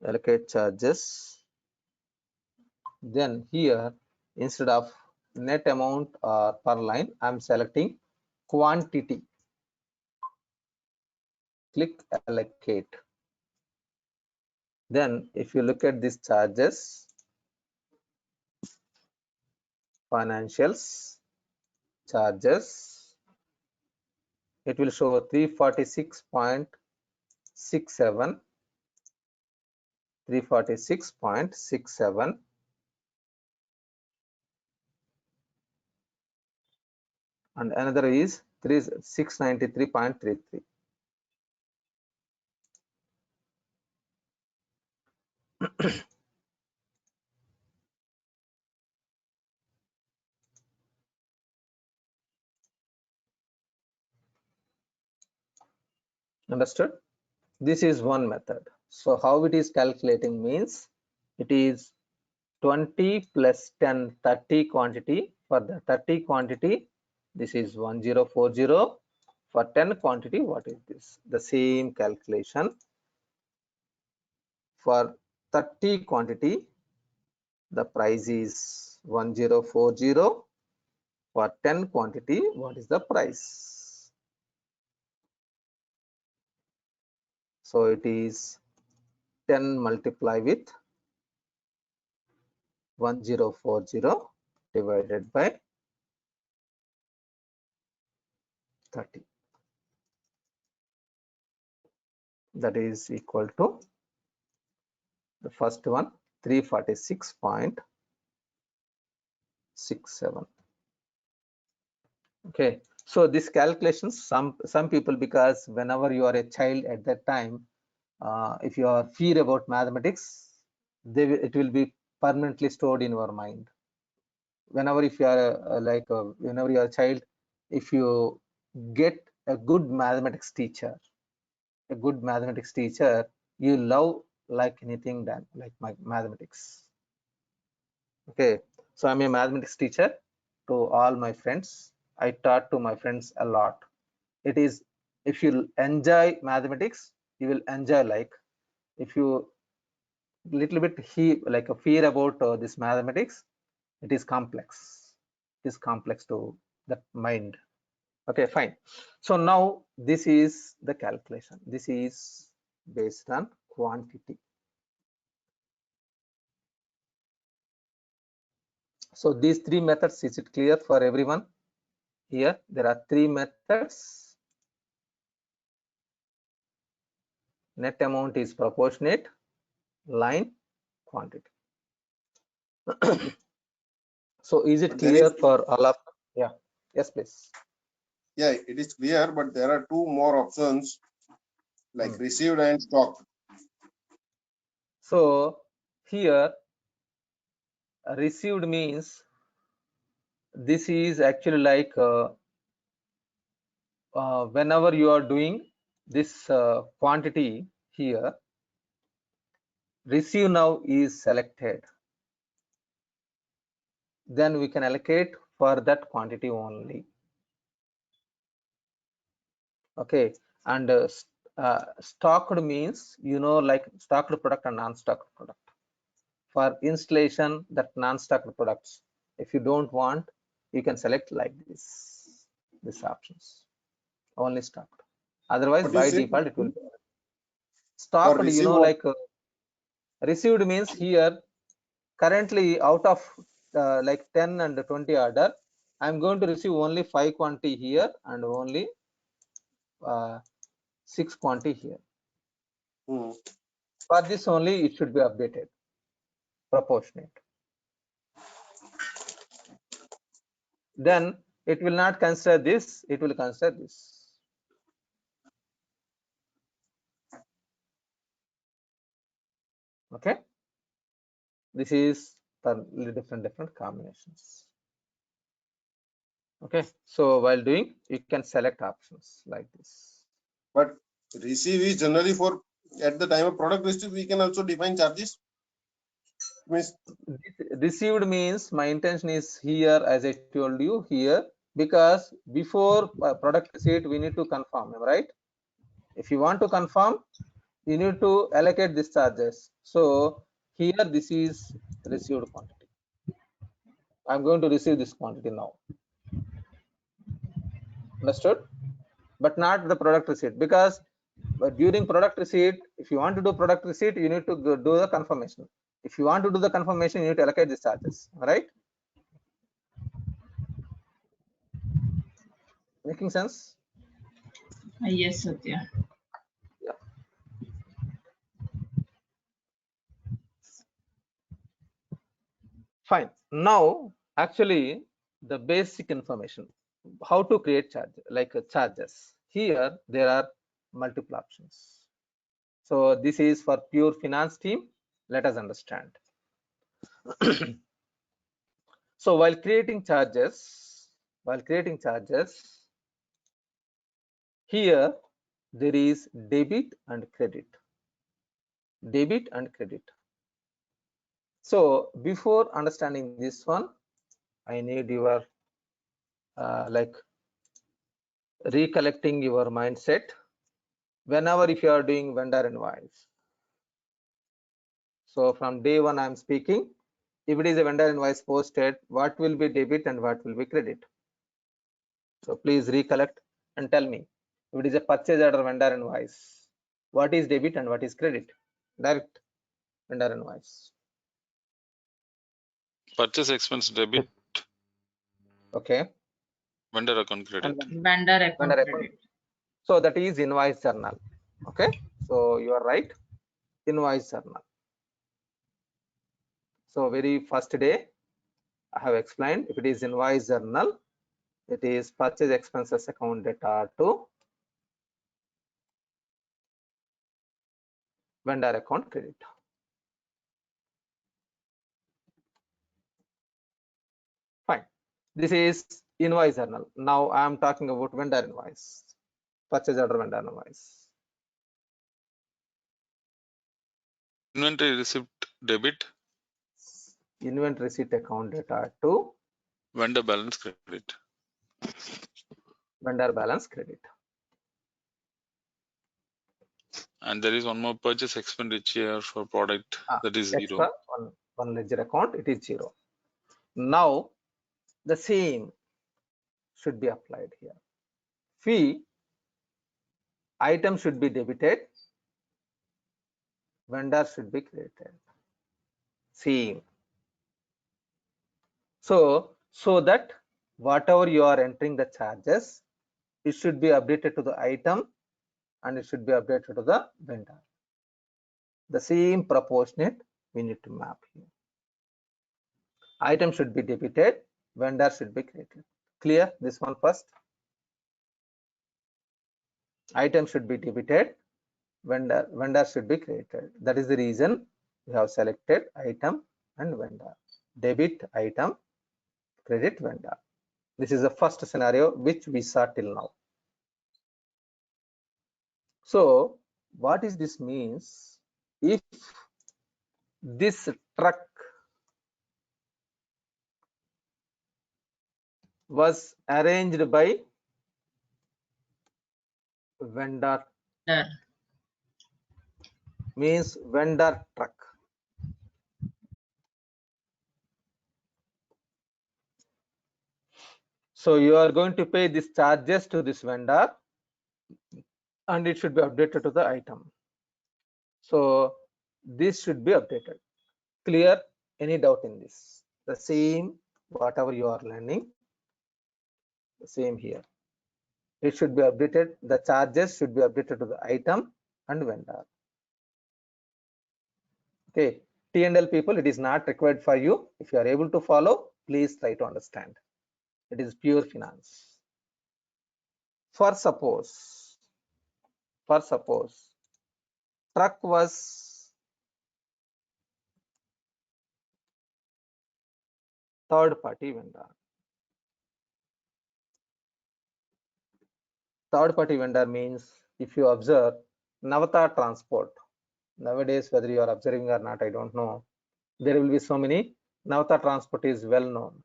Allocate charges. Then here, instead of net amount per line, I'm selecting quantity. Click allocate. Then if you look at these charges, financials, charges, it will show 346.67, 346.67. And another is 693.33. Understood? This is one method. So how it is calculating means, it is 20 plus 10, 30 quantity. For the 30 quantity, this is 1040. For 10 quantity, what is this? The same calculation. For 30 quantity, the price is 1040. For 10 quantity, what is the price? So it is 10 multiply with 1040 divided by 30. That is equal to the first one, 346.67. Okay, so this calculation, some people, because whenever you are a child at that time, if you are fear about mathematics, it will be permanently stored in your mind. Whenever if you are whenever you are a child, if you get a good mathematics teacher, you love like anything than like mathematics. Okay, so I'm a mathematics teacher to all my friends. I taught to my friends a lot. It is, if you enjoy mathematics, you will enjoy. Like if you little bit a fear about this mathematics, it is complex. It is complex to that mind. Okay, fine. So now this is the calculation. This is based on quantity. So these three methods, is it clear for everyone? Here there are three methods. Net amount is proportionate, line, quantity. So is it But there clear is, for all of? Yeah, yes, please. yeah, it is clear, but there are two more options like received and stock. So here received means this is actually like whenever you are doing this quantity here, receive now is selected, then we can allocate for that quantity only. Okay, and stocked means, you know, like stocked product and non-stocked product. For installation, that non-stocked products, if you don't want, you can select like this options, only stocked. Otherwise, What you by say? default, it will be For stocked. You receive know, what? like received means here currently out of like 10 and 20 order, I'm going to receive only 5 quantity here and only 6 quantity here. For this only it should be updated proportionate. Then it will not consider this, it will consider this. Okay, this is the different combinations. Okay, so while doing, you can select options like this. But receive is generally for at the time of product receive, we can also define charges. Means Received means my intention is here, as I told you here, because before product receipt we need to confirm, right? If you want to confirm, you need to allocate these charges. So here this is received quantity. I'm going to receive this quantity now. Understood? But not the product receipt, because during product receipt, if you want to do product receipt, you need to do the confirmation. If you want to do the confirmation, you need to allocate these charges, right? Making sense? Yes, Satya. Yeah. Fine. Now, actually, the basic information, how to create charge, like charges. Here, there are multiple options. So this is for pure finance team. Let us understand. So while creating charges, here there is debit and credit. Debit and credit. So before understanding this one, I need your like recollecting your mindset. Whenever if you are doing vendor invoice, so from day one I'm speaking, if it is a vendor invoice posted, what will be debit and what will be credit? So please recollect and tell me, if it is a purchase order vendor invoice, what is debit and what is credit? Direct vendor invoice. Purchase expense debit. Okay. Vendor account credit. Vendor account credit. So that is invoice journal. Okay. So you are right. Invoice journal. So very first day I have explained, if it is invoice journal, it is purchase expenses account data to vendor account credit. Fine. This is invoice journal. Now I am talking about vendor invoice, purchase order vendor invoice. Inventory receipt debit. Inventory receipt account data to Vendor balance credit. Vendor balance credit. And there is one more purchase expenditure for product that is extra, zero. one ledger account, it is 0. Now the same should be applied here. Fee, item should be debited, vendor should be credited. Same. So that whatever you are entering the charges, it should be updated to the item and it should be updated to the vendor. The same proportionate we need to map here. Item should be debited, vendor should be credited. Clear this one first? Item should be debited, vendor should be credited. That is the reason we have selected item and vendor. Debit item, credit vendor. This is the first scenario which we saw till now. So what is this means? If this truck was arranged by vendor, means vendor truck. So you are going to pay these charges to this vendor and it should be updated to the item. So this should be updated. Clear? Any doubt in this? The same whatever you are learning, the same here. It should be updated. The charges should be updated to the item and vendor. Okay, T&L people, it is not required for you. If you are able to follow, please try to understand. It is pure finance. For suppose truck was third party vendor. Third party vendor means, if you observe Navata Transport, nowadays whether you are observing or not, I don't know, there will be so many. Navata Transport is well known.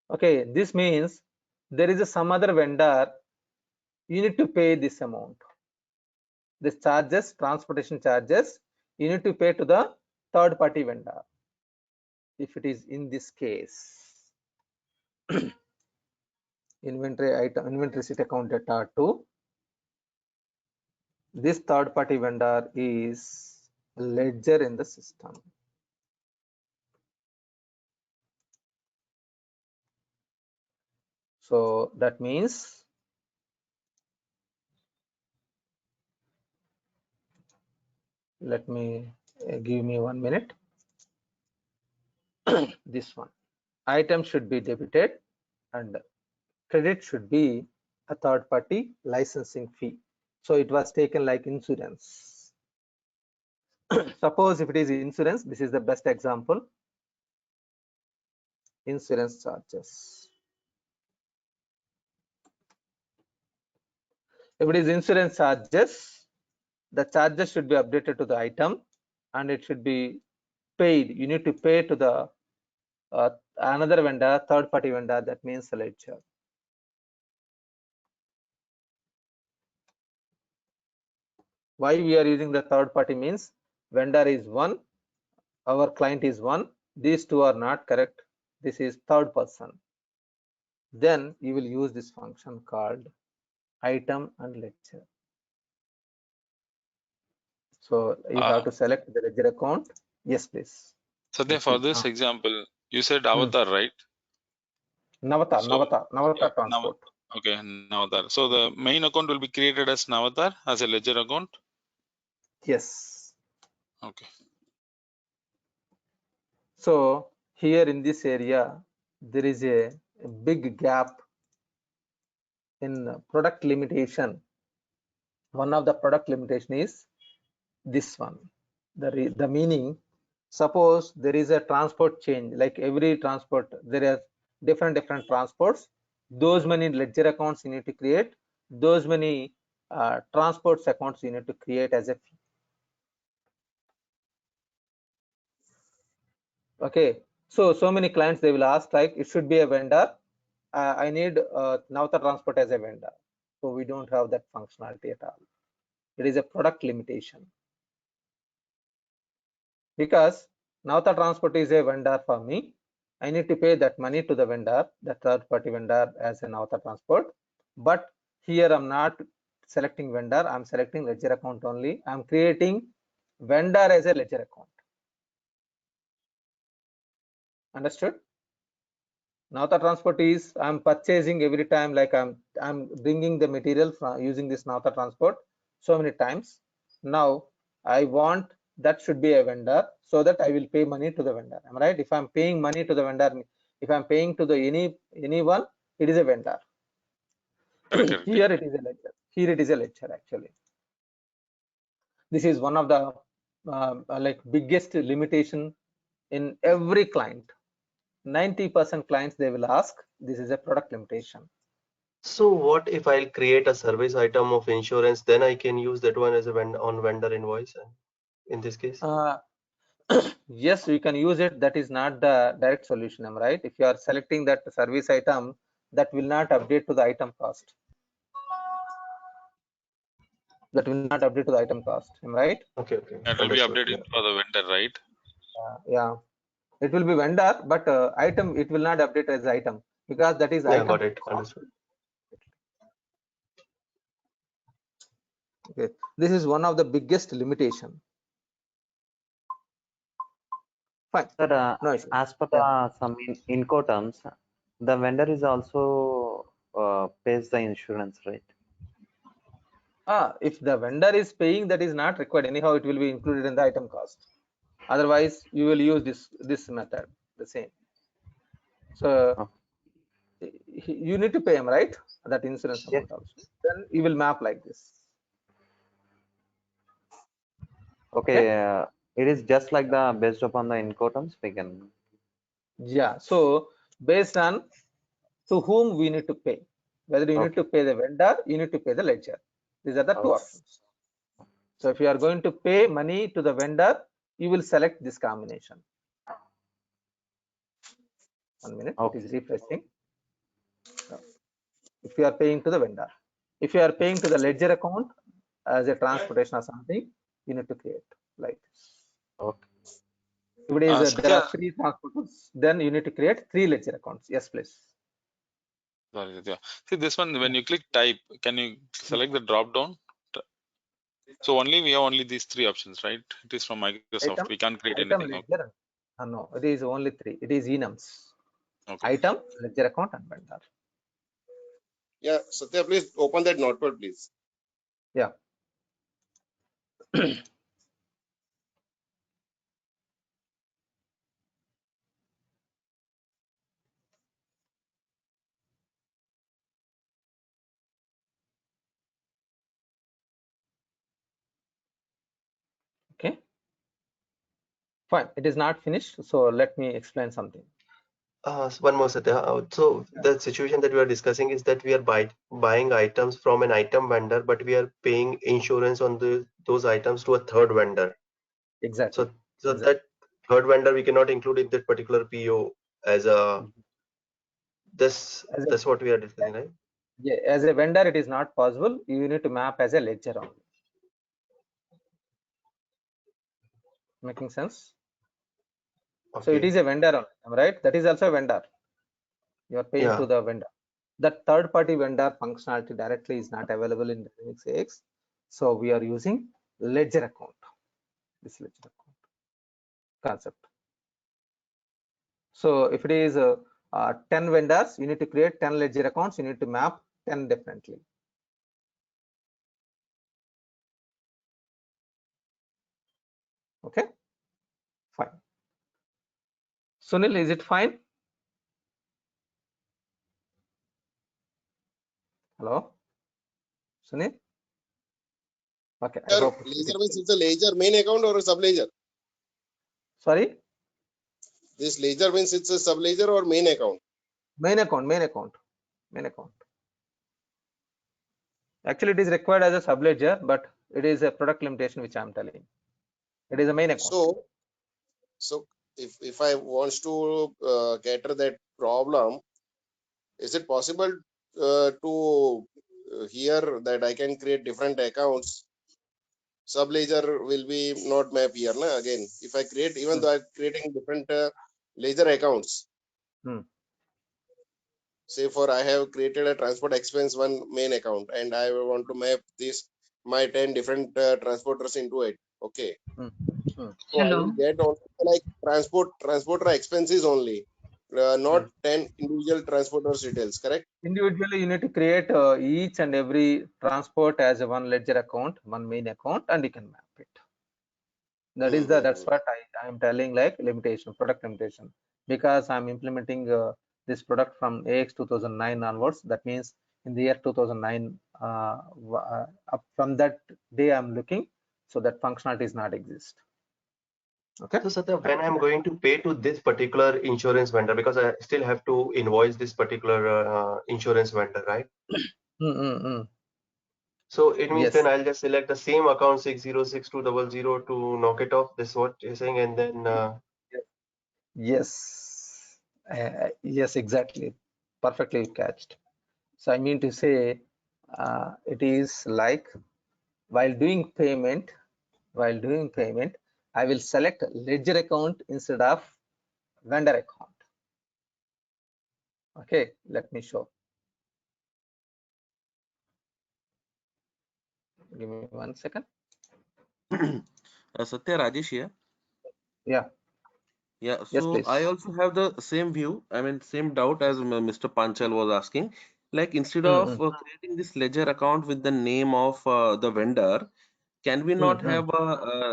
Okay, this means there is some other vendor, you need to pay this amount. This charges, transportation charges, you need to pay to the third party vendor. If it is in this case, inventory item, inventory receipt account data 2, this third party vendor is ledger in the system. So that means let me give me 1 minute. This one, item should be debited and credit should be a third party licensing fee. So it was taken like insurance. Suppose if it is insurance, this is the best example. Insurance charges. If it is insurance charges, the charges should be updated to the item and it should be paid. You need to pay to the another vendor, third party vendor, that means the ledger. Why we are using the third party means vendor is one, our client is one, these two are not correct, this is third person. Then you will use this function called item and ledger. So you have to select the ledger account. Yes, please. So then for this example, you said avatar, right? Navata Transport. Okay, Navatar. So the main account will be created as Navatar as a ledger account? Yes. Okay. So here in this area, there is a big gap in product limitation. One of the product limitation is this one. The meaning, suppose there is a transport change, like every transport, there are different transports. Those many ledger accounts you need to create. Those many transports accounts you need to create as a fee. Okay, so many clients, they will ask like, it should be a vendor. I need Navata Transport as a vendor. So we don't have that functionality at all. It is a product limitation. Because Navata Transport is a vendor for me, I need to pay that money to the vendor, the third party vendor, as an author transport. But here I'm not selecting vendor, I'm selecting ledger account only. I'm creating vendor as a ledger account. Understood? Now the transport is I'm purchasing every time, like I'm bringing the material from using this Nauta transport so many times. Now I want that should be a vendor, so that I will pay money to the vendor. Am I right? If I'm paying money to the vendor, if I'm paying to the anyone, it is a vendor. Correct. Here it is a ledger. Here it is a ledger actually. This is one of the like biggest limitation in every client. 90% clients, they will ask, this is a product limitation. So what if I'll create a service item of insurance, then I can use that one as a vendor invoice in this case? Yes, you can use it. That is not the direct solution, am I right? If you are selecting that service item, that will not update to the item cost. That will not update to the item cost, am I right? Okay. It will be updated for the vendor, right? Yeah, it will be vendor, but item, it will not update as item, because that is Yeah, item. got it. Understood. Okay, this is one of the biggest limitation. Fine. Sir, No issue. as per some Incoterms, the vendor is also pays the insurance, right? If the vendor is paying, that is not required. Anyhow, it will be included in the item cost. Otherwise, you will use this method, the same. So you need to pay him, right? That insurance amount also. Then you will map like this. Okay, it is just like the based upon the Incoterms we can. Yeah. So based on to whom we need to pay, whether you need to pay the vendor, you need to pay the ledger. These are the two options. So if you are going to pay money to the vendor, you will select this combination. 1 minute, it is refreshing. If you are paying to the vendor, if you are paying to the ledger account as a transportation or something, you need to create like this. If it is there are 3 transporters, then you need to create 3 ledger accounts. Yes, please. Sorry, yeah. See this one, when you click type, can you select the drop down? So we have only these 3 options, right? It is from Microsoft. Item, We can't create item, anything. ledger. No, it is only 3. It is enums. Okay. Item, ledger account, and vendor. Yeah, Satya, please open that notepad, please. Yeah. Okay. Fine. It is not finished. So let me explain something. So one more, Satya. So the situation that we are discussing is that we are buying items from an item vendor, but we are paying insurance on those items to a third vendor. Exactly. So that third vendor we cannot include in that particular PO as a that's what we are discussing, right? Yeah, as a vendor, it is not possible. You need to map as a ledger only. Making sense? Okay. So it is a vendor, right? That is also a vendor. You are paying to the vendor. That third party vendor functionality directly is not available in Dynamics AX. So we are using ledger account. This ledger account concept. So if it is 10 vendors, you need to create 10 ledger accounts. You need to map 10 differently. Okay, fine. Sunil, is it fine? Hello, Sunil. Okay, I hope. Ledger means it's a ledger main account or a sub ledger? Sorry? This ledger means it's a sub ledger or main account? Main account, main account, main account. Actually, it is required as a sub ledger, but it is a product limitation which I am telling. It is a main account. So if I wants to cater that problem, is it possible to here that I can create different accounts? Sub ledger will be not map here, na? Again, if I create, even though I'm creating different ledger accounts, Say for I have created a transport expense one main account and I want to map this my 10 different transporters into it. Okay. So I will Hello. get only like transporter expenses only, not 10 individual transporters details, correct? Individually, you need to create each and every transport as a one ledger account, one main account, and you can map it. That's what I am telling, like limitation, product limitation, because I'm implementing this product from AX 2009 onwards. That means in the year 2009, up from that day I'm looking, so that functionality is not exist. Okay. So Satya, when I'm going to pay to this particular insurance vendor, because I still have to invoice this particular insurance vendor, right? So it means Yes. then I'll just select the same account 6062000 to knock it off. This is what you're saying, and then Yes. Yes, exactly. Perfectly catched. So I mean to say, it is like while doing payment, I will select ledger account instead of vendor account. Okay, let me show. Give me 1 second. Satya, Rajesh here. Yeah. Yeah, Yes, so please. I also have the same view, I mean, same doubt as Mr. Panchal was asking. Like, instead of creating this ledger account with the name of the vendor, can we not have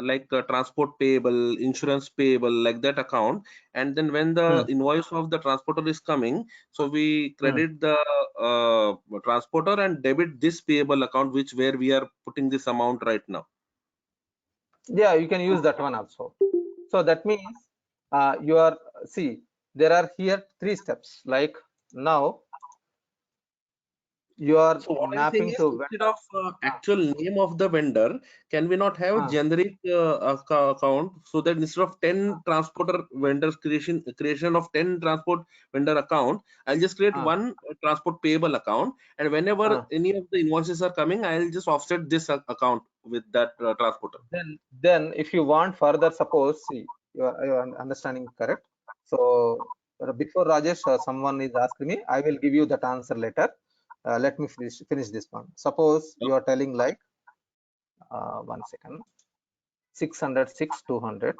like a transport payable, insurance payable, like that account? And then when the invoice of the transporter is coming, so we credit the transporter and debit this payable account, which where we are putting this amount right now. Yeah, you can use that one also. So that means you are, see, there are here 3 steps. Like now you are So what I'm saying mapping is, to instead vendor. of actual name of the vendor, can we not have generic account, so that instead of 10 transporter vendors creation of 10 transport vendor account, I'll just create one transport payable account, and whenever any of the invoices are coming, I'll just offset this account with that transporter. Then if you want further, suppose, see, you are understanding correct. So before Rajesh, someone is asking me, I will give you that answer later. Let me finish this one. Suppose you are telling like 1 second, 606 200.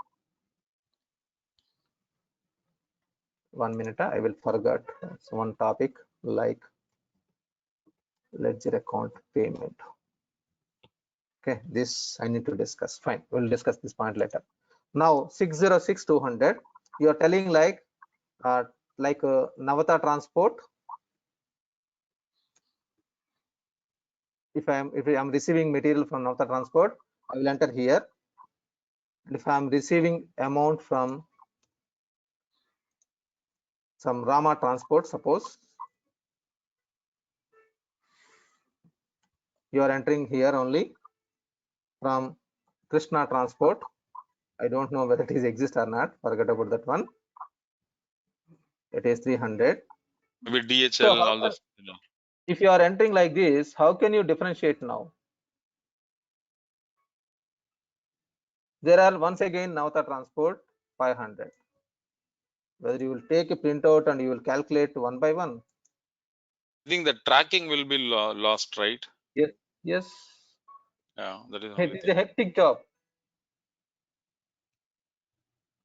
1 minute, I will forget. So one topic like ledger account payment. Okay, this I need to discuss. Fine, we'll discuss this point later. Now 606 200, you are telling like Navata transport. If I am receiving material from Navata transport, I will enter here. And if I am receiving amount from some Rama transport, suppose you are entering here only from Krishna transport. I don't know whether it is exist or not. Forget about that one. It is 300. With DHL, So all those, you know. if you are entering like this, how can you differentiate now? There are once again Navata transport 500. Whether you will take a printout and you will calculate one by one. I think the tracking will be lost, right? Yes. Yes. Yeah, that is the It only is thing. a hectic job.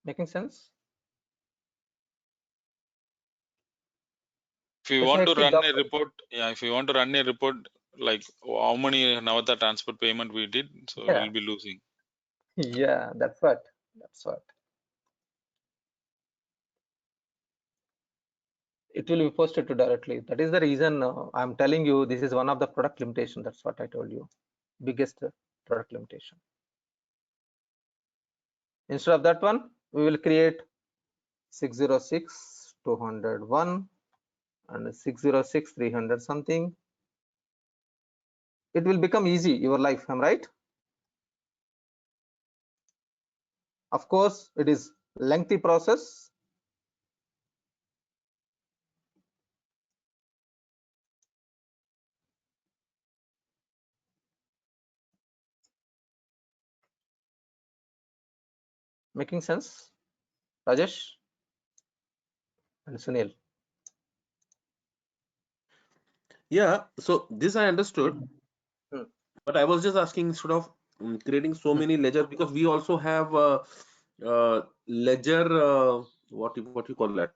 Making sense? If you It's a want to hectic run job. a report, yeah, if you want to run a report like how many Navata transport payment we did, so Yeah. we'll be losing. Yeah, that's what. That's what. It will be posted to directly. That is the reason I'm telling you this is one of the product limitation. That's what I told you. Biggest product limitation. Instead of that one, we will create 606 201 and 606 300 something. It will become easy your life. I'm right. Of course, it is lengthy process. Making sense, Rajesh? and Sunil. Yeah, so this I understood, but I was just asking, instead of creating so many ledger, because we also have ledger, what you call that,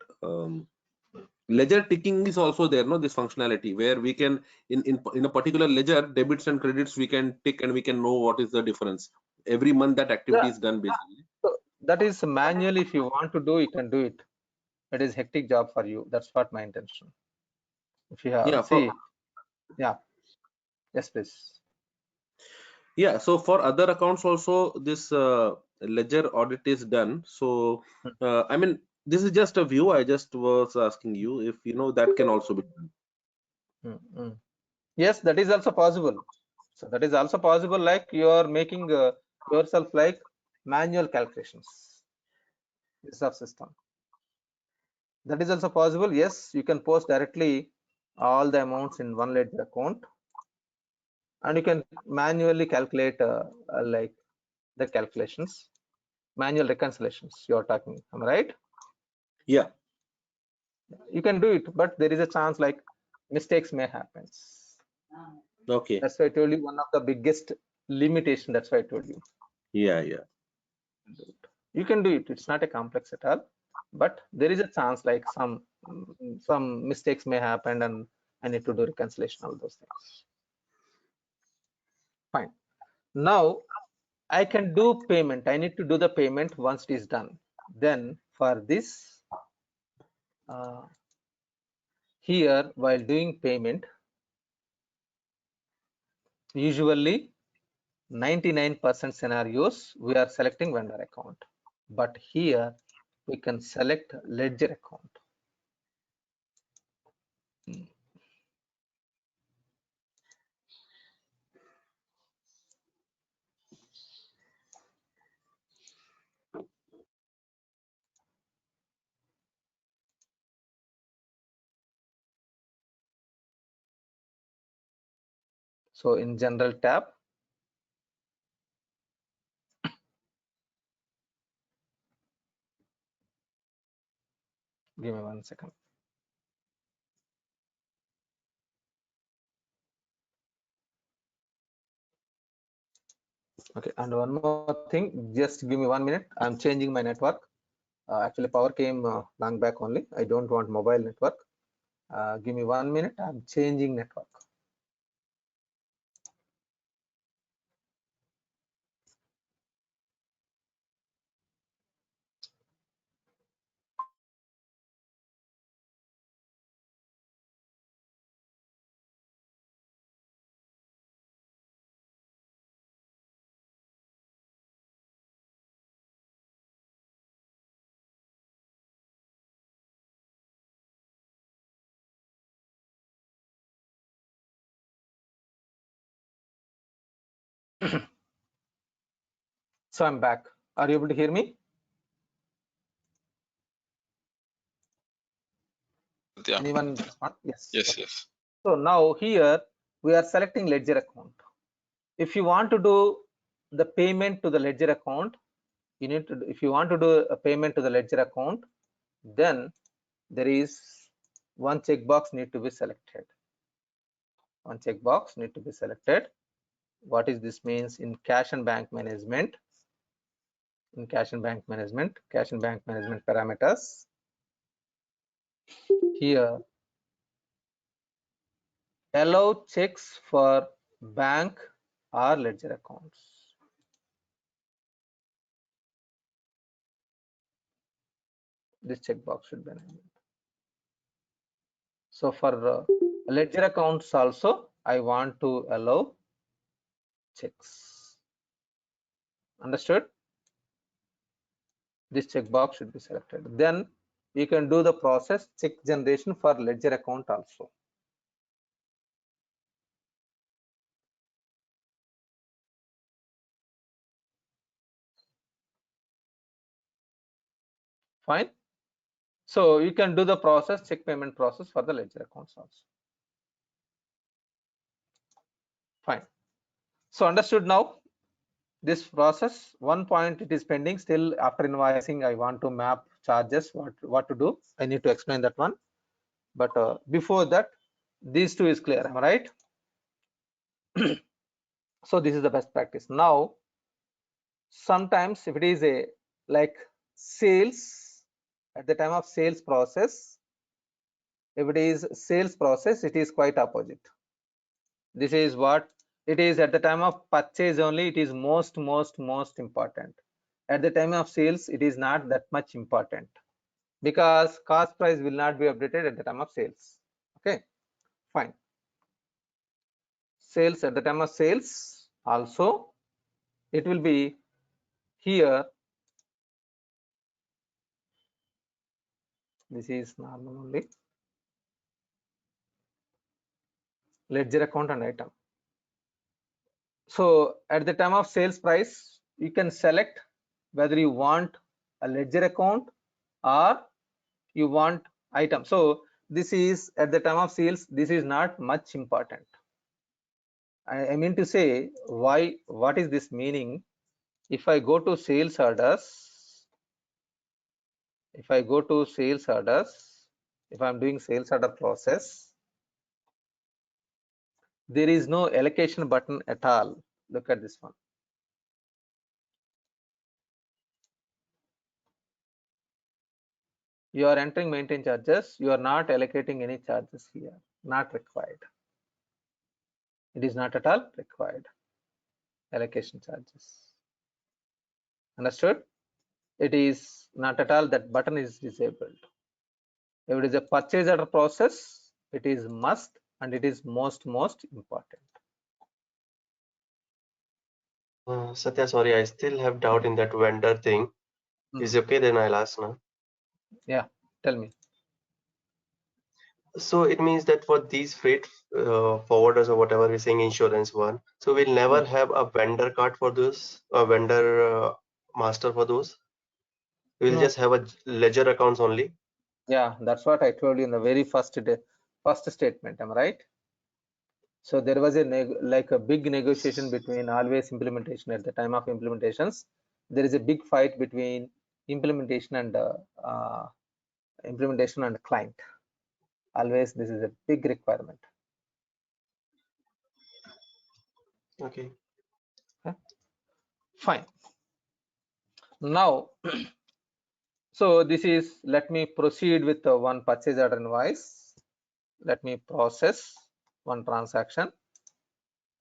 ledger ticking is also there, no, this functionality where we can in a particular ledger, debits and credits, we can tick and we can know what is the difference every month that activity is done basically. So that is manually. If you want to do, you can do it. It is hectic job for you. That's what my intention. If you have, Yeah, yes, please. Yeah, so for other accounts also this ledger audit is done. So I mean, this is just a view. I just was asking you if you know that can also be done. Yes, that is also possible. So that is also possible, like you are making yourself like manual calculations. This of system. That is also possible. Yes, you can post directly all the amounts in one ledger account, and you can manually calculate like the calculations, manual reconciliations you are talking. Am I right? Yeah. You can do it, but there is a chance like mistakes may happen. Okay. That's why I told you one of the biggest limitation. That's why I told you. Yeah. You can do it. It's not a complex at all, but there is a chance like some mistakes may happen, and I need to do reconciliation, all those things. Fine. Now I can do payment. I need to do the payment once it is done. Then for this, here while doing payment, usually 99% scenarios we are selecting vendor account, but here we can select ledger account. So in general tab, give me 1 second. Okay, and one more thing, just give me 1 minute. I'm changing my network. Actually, power came long back only. I don't want mobile network. Give me 1 minute. I'm changing network. So I'm back. Are you able to hear me? Yeah. Anyone respond? Yes. Yes. So now here we are selecting ledger account. If you want to do the payment to the ledger account, you need to. If you want to do a payment to the ledger account, then there is one checkbox need to be selected. One checkbox need to be selected. What is this means in cash and bank management? In cash and bank management parameters. Here, allow checks for bank or ledger accounts. This checkbox should be enabled. So for ledger accounts also, I want to allow checks. Understood? This checkbox should be selected. Then you can do the process check generation for ledger account also. Fine. So you can do the process check payment process for the ledger accounts also. Fine. So understood now. this process, one point it is pending still. After invoicing, I want to map charges, what to do. I need to explain that one, but before that, these two is clear, am I right? So this is the best practice. Now sometimes if it is a like sales, at the time of sales process, if it is sales process, it is quite opposite. This is what it is. At the time of purchase only, it is most important. At the time of sales, it is not that much important, because cost price will not be updated at the time of sales. Okay, fine. Sales, at the time of sales also, it will be here. This is normal only. Ledger account and item. So at the time of sales price, you can select whether you want a ledger account or you want item. So this is at the time of sales, this is not much important. I mean to say, why, what is this meaning? If I go to sales orders, if I'm doing sales order process, there is no allocation button at all. Look at this one. You are entering maintain charges, you are not allocating any charges here, not required. It is not at all required, allocation charges. Understood? It is not at all, that button is disabled. If it is a purchase order process, it is must and it is most important. Satya, sorry, I still have doubt in that vendor thing. Is it okay? Then I'll ask now. Yeah, tell me. So it means that for these freight forwarders or whatever we're saying, insurance one, so we'll never have a vendor card for those, a vendor master for those. We'll just have a ledger accounts only. Yeah, that's what I told you in the very first statement. Am I right? So there was a big negotiation between always implementation. At the time of implementations, there is a big fight between implementation and client. Always this is a big requirement. Okay. Fine. Now, so this is, let me proceed with one purchase order invoice. Let me process one transaction,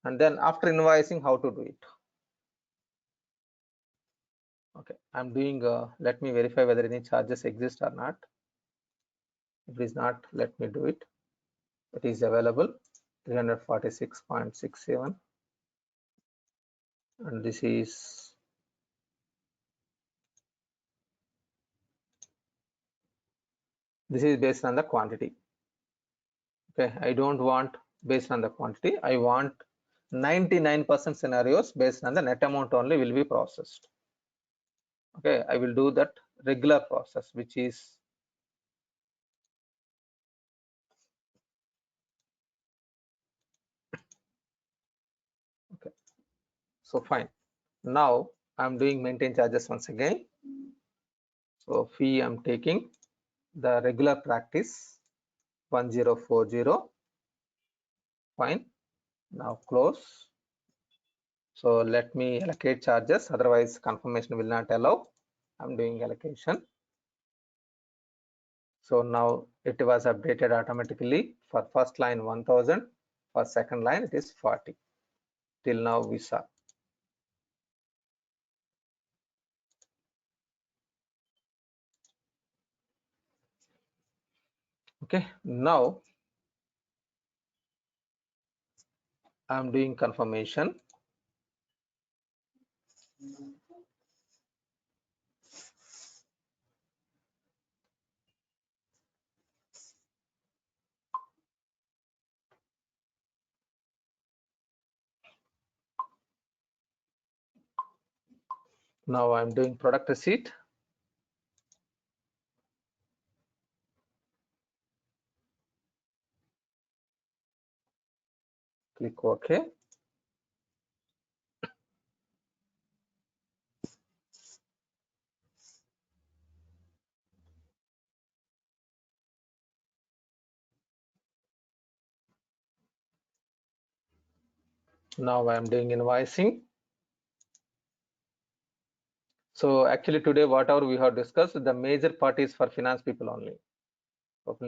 and then after invoicing, how to do it. Okay, I'm doing, let me verify whether any charges exist or not. If it is not, let me do it. It is available, 346.67, and this is based on the quantity. Okay, I don't want based on the quantity. I want 99% scenarios based on the net amount only will be processed. Okay, I will do that regular process, which is okay. So fine. Now I'm doing maintain charges once again. So fee I'm taking the regular practice 1040. Fine. Now close. So let me allocate charges, otherwise confirmation will not allow. I'm doing allocation. So now it was updated automatically. For first line 1000, for second line it is 40. Till now we saw. Okay, now I'm doing confirmation. Now I'm doing product receipt. Click OK. Now I am doing invoicing. So actually today whatever we have discussed, the major part is for finance people only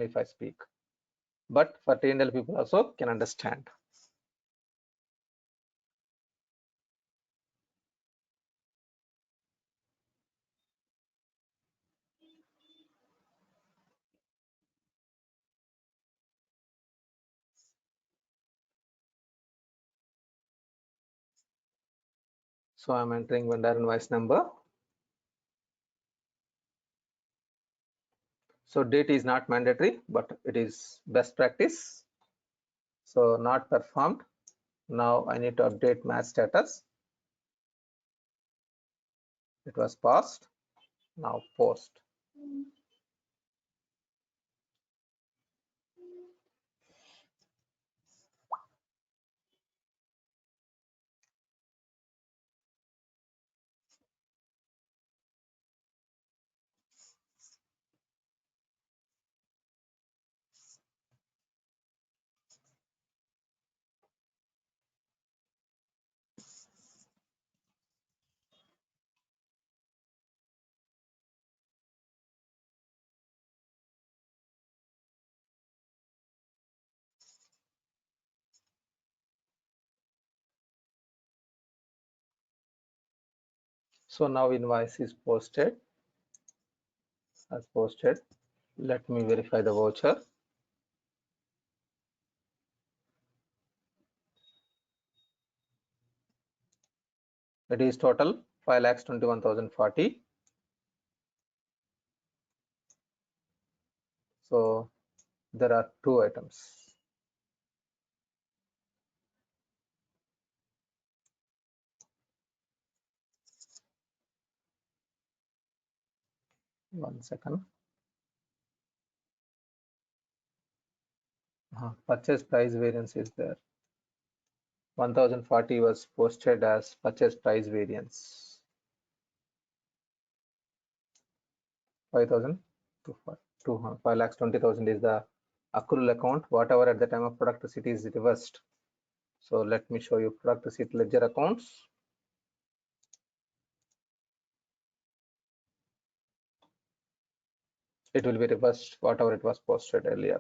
if I speak, but for T&L people also can understand. So I'm entering vendor invoice number. So date is not mandatory, but it is best practice. So not performed. Now I need to update match status. It was passed. Now post. So now invoice is posted as posted. Let me verify the voucher. It is total 5,21,040. So there are two items. One second. Purchase price variance is there. 1,040 was posted as purchase price variance. 5,000 to 5,20,000 is the accrual account. Whatever at the time of product receipt is reversed. So let me show you product receipt ledger accounts. It will be reversed whatever it was posted earlier.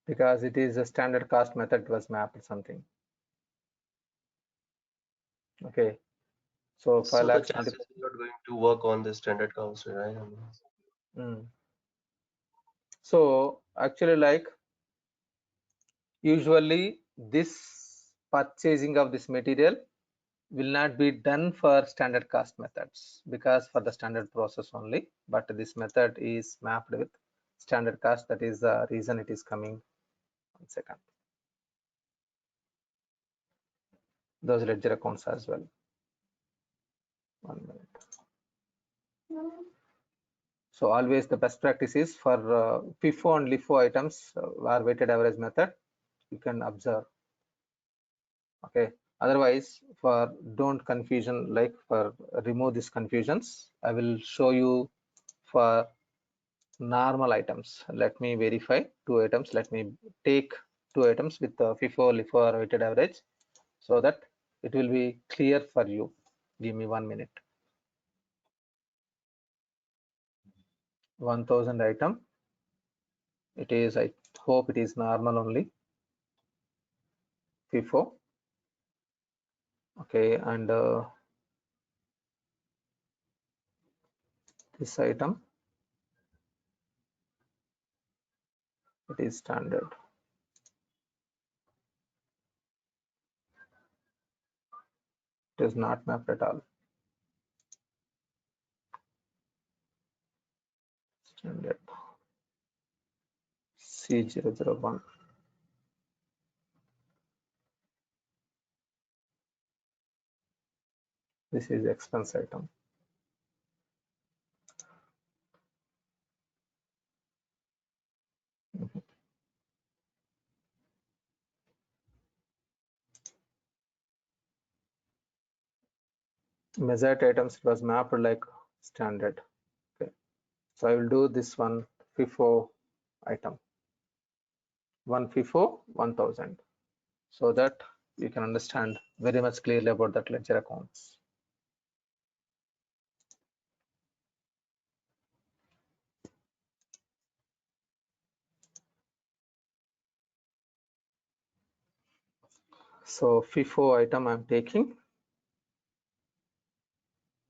Because it is a standard cost method was mapped or something. Okay. So 5 So the lakhs chances you are going to work on the standard counts, right? So actually, like usually this purchasing of this material will not be done for standard cost methods because for the standard process only, but this method is mapped with standard cost. That is the reason it is coming. 1 second. Those ledger accounts as well. 1 minute. So always the best practice is for FIFO and LIFO items are weighted average method. You can observe. Okay. Otherwise, for don't confusion, like for remove these confusions, I will show you for normal items. Let me verify two items. Let me take two items with the FIFO, LIFO or weighted average so that it will be clear for you. Give me 1 minute. 1,000 item. It is, I hope it is normal only. FIFO. Okay, and this item, it is standard. It is not mapped at all. Standard C001. This is expense item. Measured items was mapped like standard. Okay. So I will do this one FIFO item, one FIFO 1000, so that you can understand very much clearly about that ledger accounts. So FIFO item I'm taking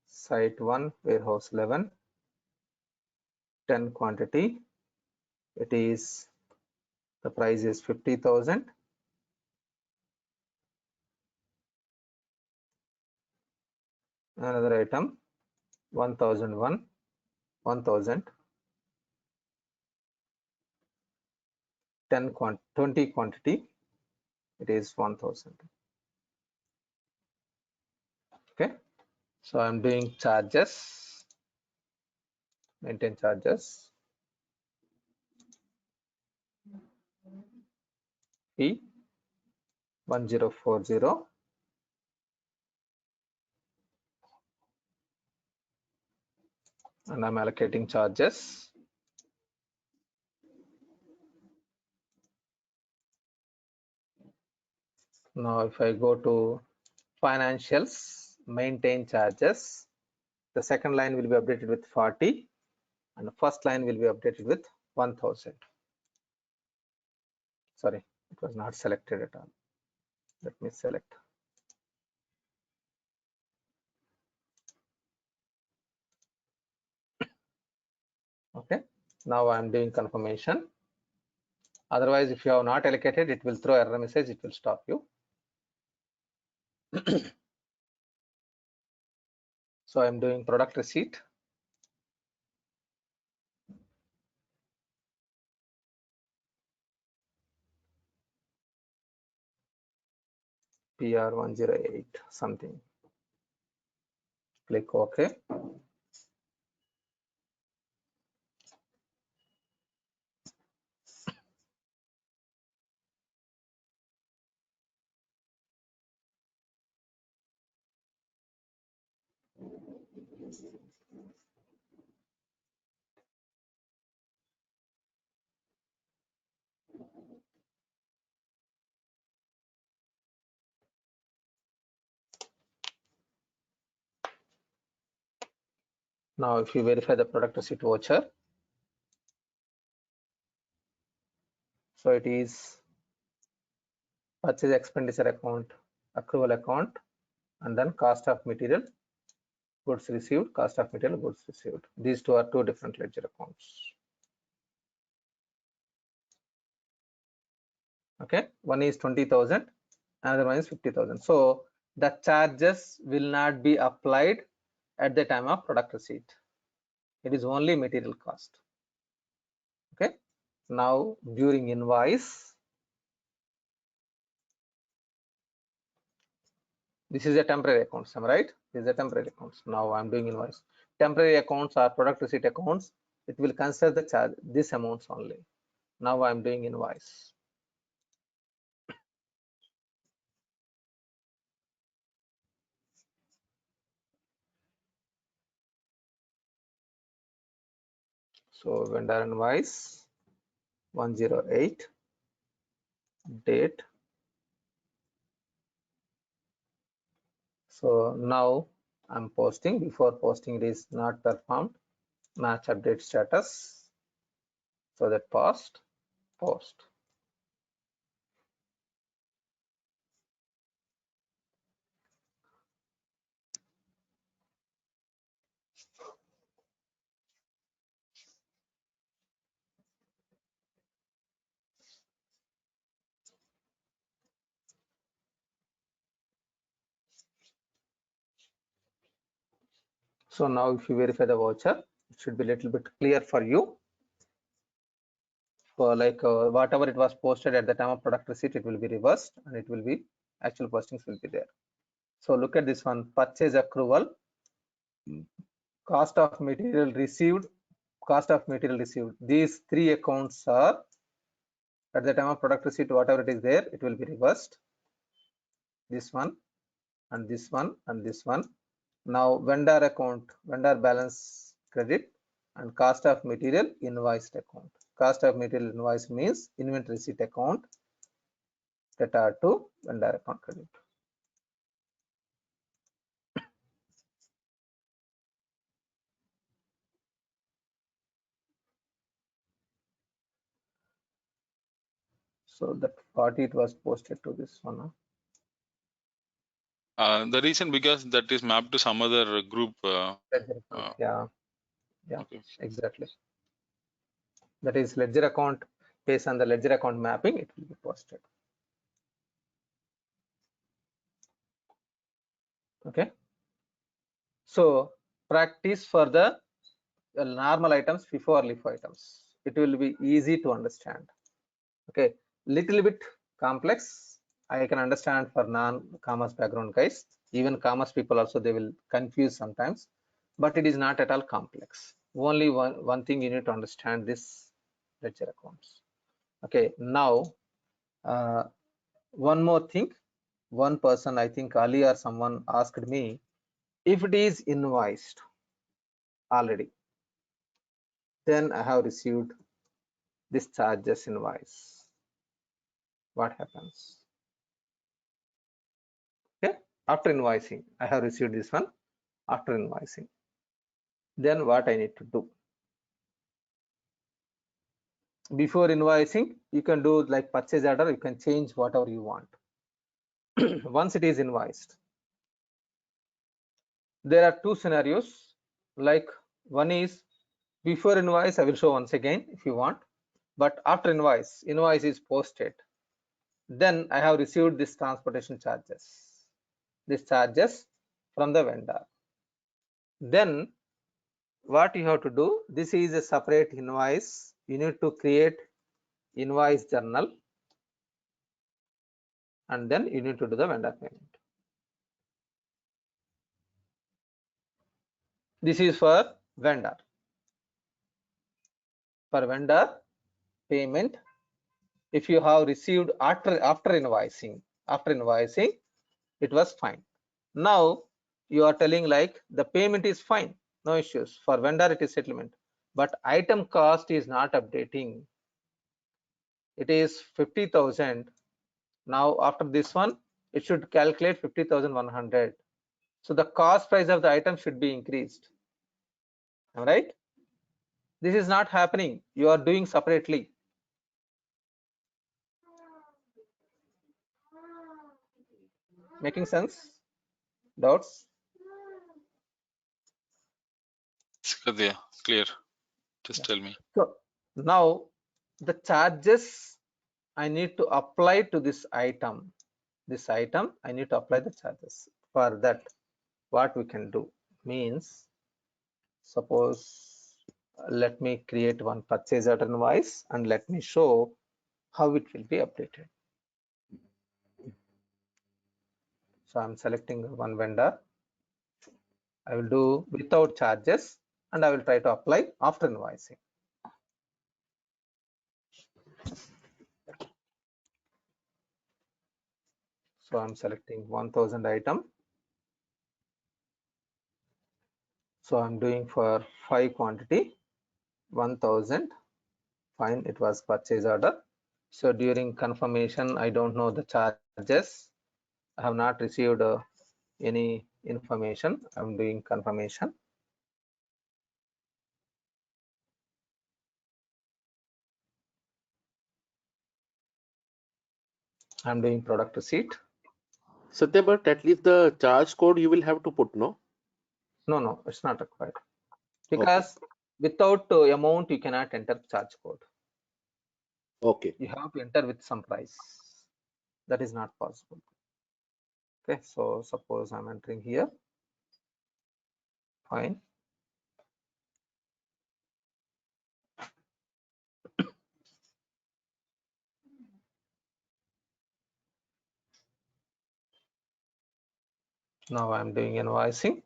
site 1 warehouse 11, 10 quantity. It is, the price is 50,000. Another item 1001, 1000, 20 quantity. It is 1000. Okay, so I'm doing charges, maintain charges, P 1040, and I'm allocating charges. Now if I go to financials, maintain charges, the second line will be updated with 40 and the first line will be updated with 1000. Sorry, it was not selected at all. Let me select. Okay, now I'm doing confirmation. Otherwise, if you have not allocated, it will throw error message, it will stop you. So I'm doing product receipt. PR108 something. Click OK. Now if you verify the product receipt voucher, so it is purchase expenditure account, accrual account, and then cost of material, goods received, cost of material, goods received. These two are two different ledger accounts. Okay, one is 20,000, another one is 50,000. So the charges will not be applied at the time of product receipt. It is only material cost. Okay, now during invoice, this is a temporary accounts, am I right? This is a temporary accounts. Now I'm doing invoice. Temporary accounts are product receipt accounts. It will consider the charge, this amounts only. Now I'm doing invoice. So vendor invoice 108, date. So now I'm posting. Before posting, it is not performed. Match update status. So that post. So now if you verify the voucher, it should be a little bit clear for you. For like whatever it was posted at the time of product receipt, it will be reversed and it will be actual postings will be there. So look at this one, purchase accrual, cost of material received, cost of material received. These three accounts are at the time of product receipt, whatever it is there, it will be reversed. This one and this one and this one. Now vendor account, vendor balance credit, and cost of material invoiced account. Cost of material invoice means inventory receipt account data to vendor account credit. So that party it was posted to this one. The reason because that is mapped to some other group. Yeah, Okay. exactly. That is ledger account, based on the ledger account mapping, it will be posted. Okay. So practice for the normal items before LIFO items. It will be easy to understand. Okay, little bit complex. I can understand for non-commerce background guys. Even commerce people also they will confuse sometimes, but it is not at all complex. Only one thing you need to understand this ledger accounts. Okay, now one more thing. One person, I think Ali or someone asked me, if it is invoiced already, then I have received this charges invoice. What happens? Okay, after invoicing, I have received this one after invoicing. Then what I need to do? Before invoicing, you can do like purchase order, you can change whatever you want. Once it is invoiced, there are two scenarios. Like one is before invoice, I will show once again if you want, but after invoice is posted, then I have received this transportation charges, this charges from the vendor. Then what you have to do, this is a separate invoice. You need to create invoice journal, and then you need to do the vendor payment. This is for vendor. For vendor payment, if you have received after invoicing, it was fine. Now you are telling like the payment is fine, no issues. For vendor it is settlement, but item cost is not updating. It is 50,000. Now after this one, it should calculate 50,100. So the cost price of the item should be increased. All right. This is not happening. You are doing separately. Making sense? Doubts? Clear. Just tell me. So now the charges I need to apply to this item. This item I need to apply the charges. For that, what we can do means, suppose let me create one purchase order invoice and let me show how it will be updated. So I'm selecting one vendor. I will do without charges and I will try to apply after invoicing. So I'm selecting 1000 item. So I'm doing for 5 quantity 1000. Fine, it was purchase order. So during confirmation, I don't know the charges. I have not received any information. I'm doing confirmation. I'm doing product receipt. Satya, but at least the charge code you will have to put, no? No, it's not required. Because without amount, you cannot enter charge code. Okay. You have to enter with some price. That is not possible. Okay, so suppose I'm entering here. Fine. Now I'm doing invoicing.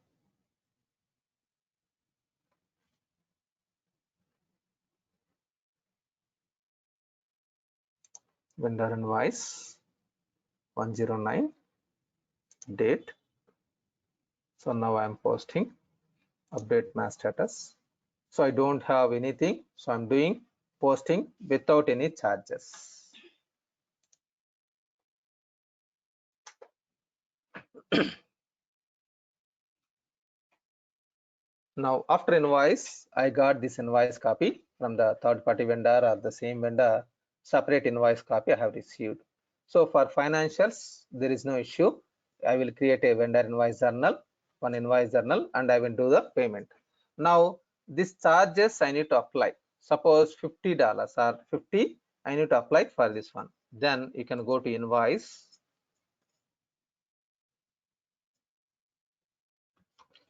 Vendor invoice 109 date. So now I'm posting update mass status. So I don't have anything. So I'm doing posting without any charges. Now after invoice, I got this invoice copy from the third party vendor or the same vendor, separate invoice copy I have received. So for financials, there is no issue. I will create a vendor invoice journal, one invoice journal, and I will do the payment. Now these charges I need to apply. Suppose $50 or 50, I need to apply for this one. Then you can go to invoice.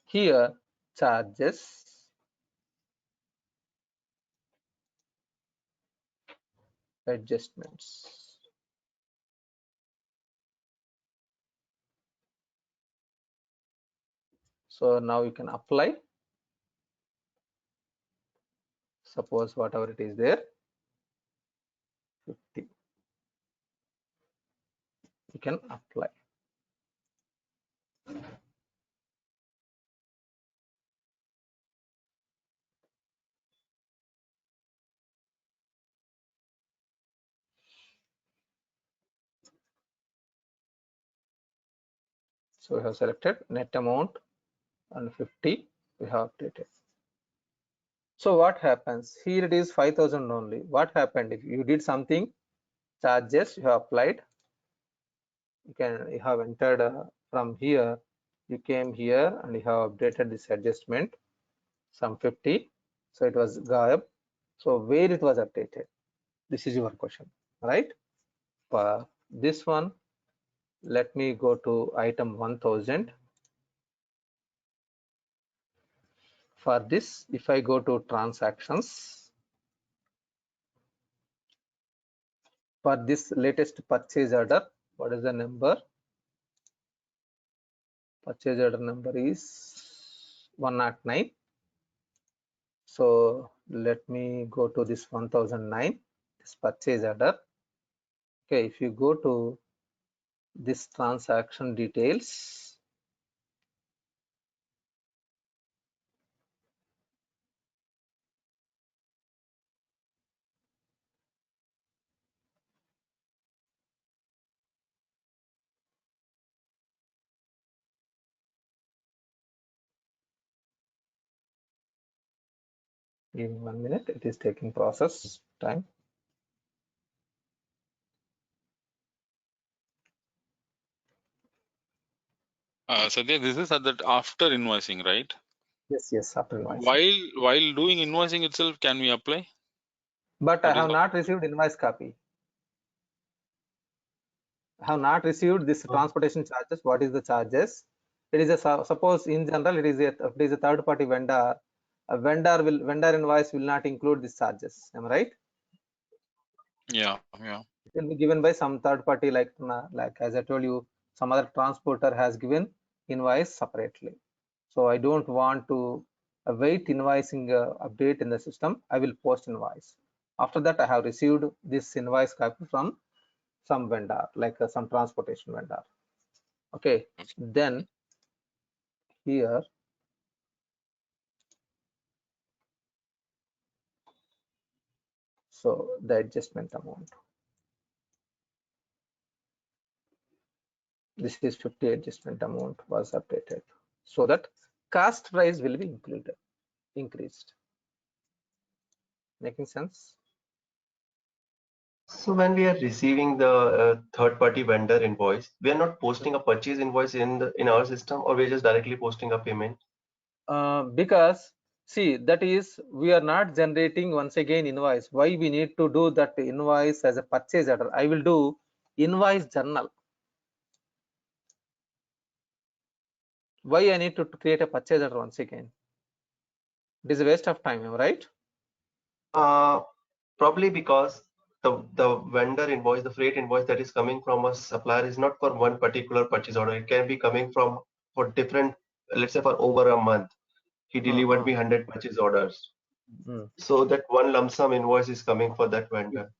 Here charges, adjustments. So now you can apply. Suppose whatever it is there, 50. You can apply. So we have selected net amount and 50. We have updated. So what happens here? It is 5,000 only. What happened if you did something? Charges you have applied. You have entered from here. You came here and you have updated this adjustment. Some 50. So it was Gayab. So where it was updated? This is your question, right? For this one, let me go to item 1000. For this, if I go to transactions, for this latest purchase order, what is the number? Purchase order number is 109. So let me go to this 1009, this purchase order. Okay, if you go to this transaction details, give me 1 minute, it is taking process time. Satya, this is at that after invoicing, right? Yes, after invoice. While doing invoicing itself, can we apply? But That I is have not received invoice copy. I have not received this transportation charges. What is the charges? It is a suppose in general it is a third party vendor. A vendor invoice will not include these charges. Am I right? Yeah. It will be given by some third party, like as I told you, some other transporter has given invoice separately. So I don't want to await invoicing update in the system. I will post invoice. After that, I have received this invoice copy from some vendor, like some transportation vendor. Okay, then here so the adjustment amount, this is 50 adjustment amount was updated so that cost price will be increased. Making sense? So when we are receiving the third-party vendor invoice, we are not posting a purchase invoice in our system, or we're just directly posting a payment. Because see, that is we are not generating once again invoice. Why we need to do that invoice as a purchase order? I will do invoice journal. Why I need to create a purchase order once again? It is a waste of time, right? Probably because the vendor invoice, the freight invoice that is coming from a supplier is not for one particular purchase order. It can be coming from for different, let's say for over a month. He delivered me 100 purchase orders. So that one lump sum invoice is coming for that vendor.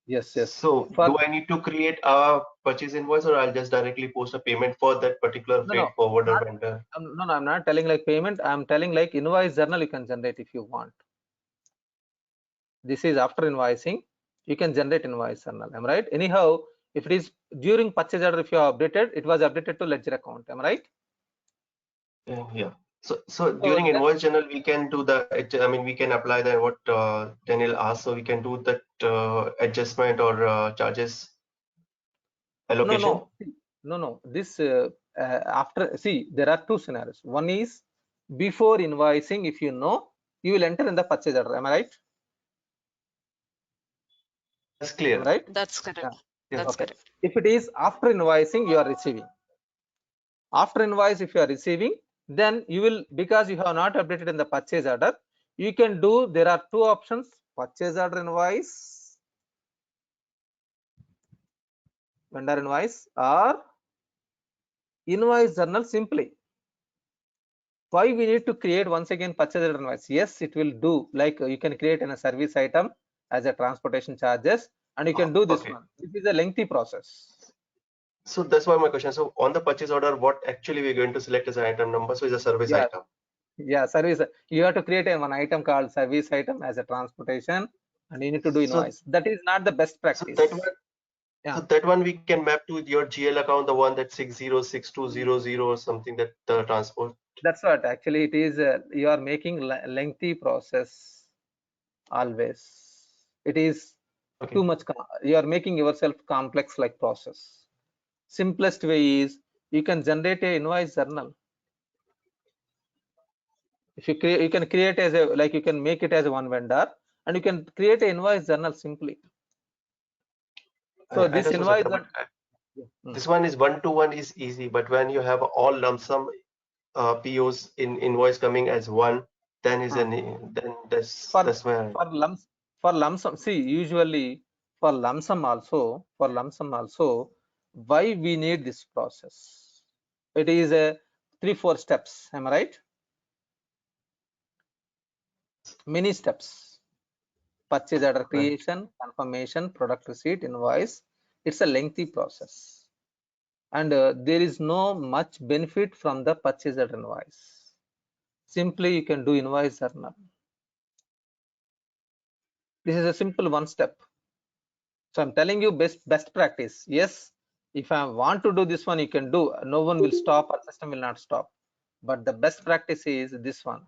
Yes. So do I need to create a purchase invoice, or I'll just directly post a payment for that particular freight forwarder vendor? No, I'm not telling like payment. I'm telling like invoice journal you can generate if you want. This is after invoicing. You can generate invoice journal. Am I right? Anyhow, if it is during purchase order, if you have updated, it was updated to ledger account. Am I right? Yeah. So during invoice journal, we can do the, I mean, we can apply the what Daniel asked. So we can do that adjustment or charges allocation. No. This after, see, there are two scenarios. One is before invoicing, if you know, you will enter in the purchase order. Am I right? That's clear. Am I right? That's correct. Yeah. Yes. That's Okay. correct. If it is after invoicing, you are receiving. After invoice, if you are receiving, then you will, because you have not updated in the purchase order, you can do, there are two options: purchase order invoice, vendor invoice, or invoice journal simply. Why we need to create once again purchase order invoice? Yes, it will do, like you can create in a service item as a transportation charges, and you can do this one. This is a lengthy process. So that's why my question. So on the purchase order, what actually we're going to select as an item number? So it's a service item. Yeah, service. You have to create one item called service item as a transportation, and you need to do invoice. That is not the best practice. So that one we can map to your GL account, the one that 606200 or something, that the transport. That's what actually it is. You are making lengthy process always. It is too much. You are making yourself complex like process. Simplest way is you can generate a invoice journal. If you create, you can create as a, like you can make it as one vendor, and you can create an invoice journal simply. So this invoice, this one is one-to-one is easy, but when you have all lump sum POs in invoice coming as one, then is then that's where for lump sum. See, usually for lump sum also, why we need this process? It is a 3-4 steps. Am I right? Many steps: purchase order creation, confirmation, product receipt, invoice. It's a lengthy process, and there is no much benefit from the purchase order invoice. Simply you can do invoice journal. This is a simple one step. So I'm telling you best practice. Yes, if I want to do this one, you can do. No one will stop, or system will not stop. But the best practice is this one.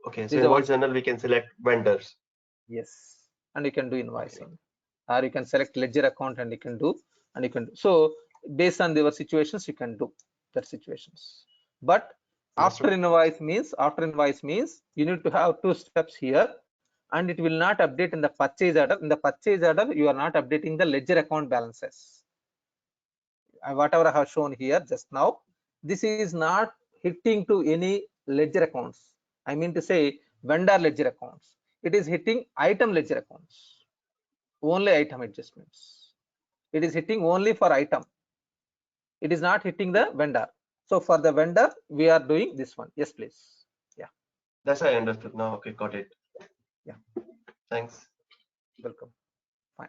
Okay, so invoice journal we can select vendors. Yes, and you can do invoicing, or you can select ledger account and you can do, and you can do. So based on your situations, you can do that situations. But after invoice means you need to have two steps here, and it will not update in the purchase order. In the purchase order, you are not updating the ledger account balances. Whatever I have shown here just now, this is not hitting to any ledger accounts. I mean to say vendor ledger accounts. It is hitting item ledger accounts. Only item adjustments. It is hitting only for item. It is not hitting the vendor. So for the vendor, we are doing this one. Yes, please. Yeah. That's I understood now. Okay, got it. Yeah. Thanks. Welcome. Fine.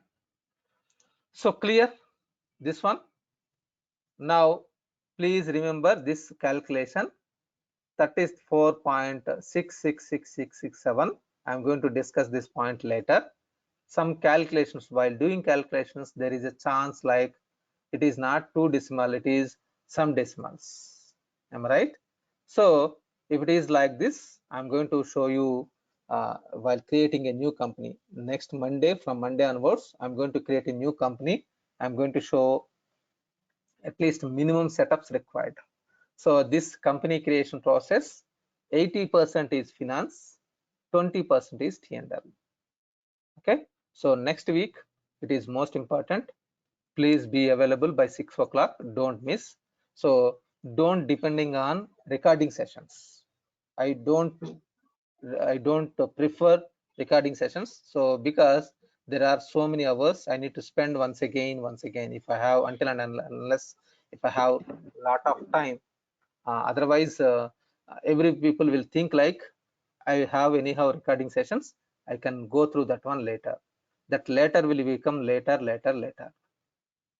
So clear this one. Now please remember this calculation. That is 4.666667. I'm going to discuss this point later. Some calculations, while doing calculations, there is a chance like it is not 2 decimal, it is some decimals. Am I right? So if it is like this, I'm going to show you while creating a new company. Next Monday, from Monday onwards, I'm going to create a new company. I'm going to show at least minimum setups required. So this company creation process, 80% is finance, 20% is T&L. Okay, so next week it is most important. Please be available by 6 o'clock. Don't miss. So don't depending on recording sessions. I don't prefer recording sessions. So because there are so many hours I need to spend once again. If I have until and unless if I have a lot of time. Otherwise, every people will think like I have anyhow recording sessions. I can go through that one later. That later will become later.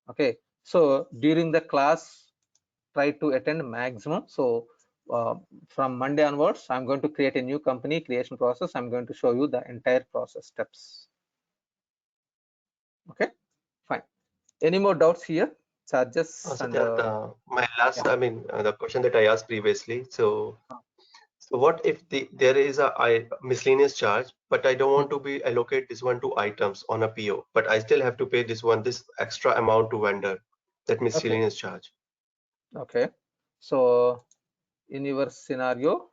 Okay. So during the class, try to attend maximum. So from Monday onwards, I'm going to create a new company creation process. I'm going to show you the entire process steps. Okay, fine. Any more doubts here? Charges and my last, yeah. I mean, the question that I asked previously. So what if there is a miscellaneous charge, but I don't want to be allocate this one to items on a PO, but I still have to pay this extra amount to vendor, that miscellaneous charge. Okay, so in your scenario,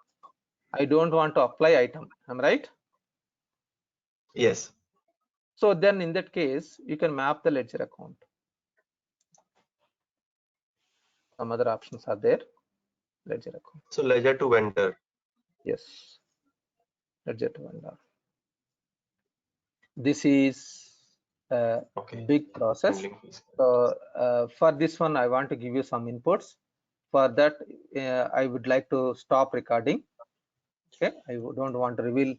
I don't want to apply item. Am I right? Yes. So then in that case, you can map the ledger account. Some other options are there. Ledger account. So ledger to vendor. Yes. Ledger to vendor. This is a big process. So for this one, I want to give you some inputs. For that, I would like to stop recording. Okay, I don't want to reveal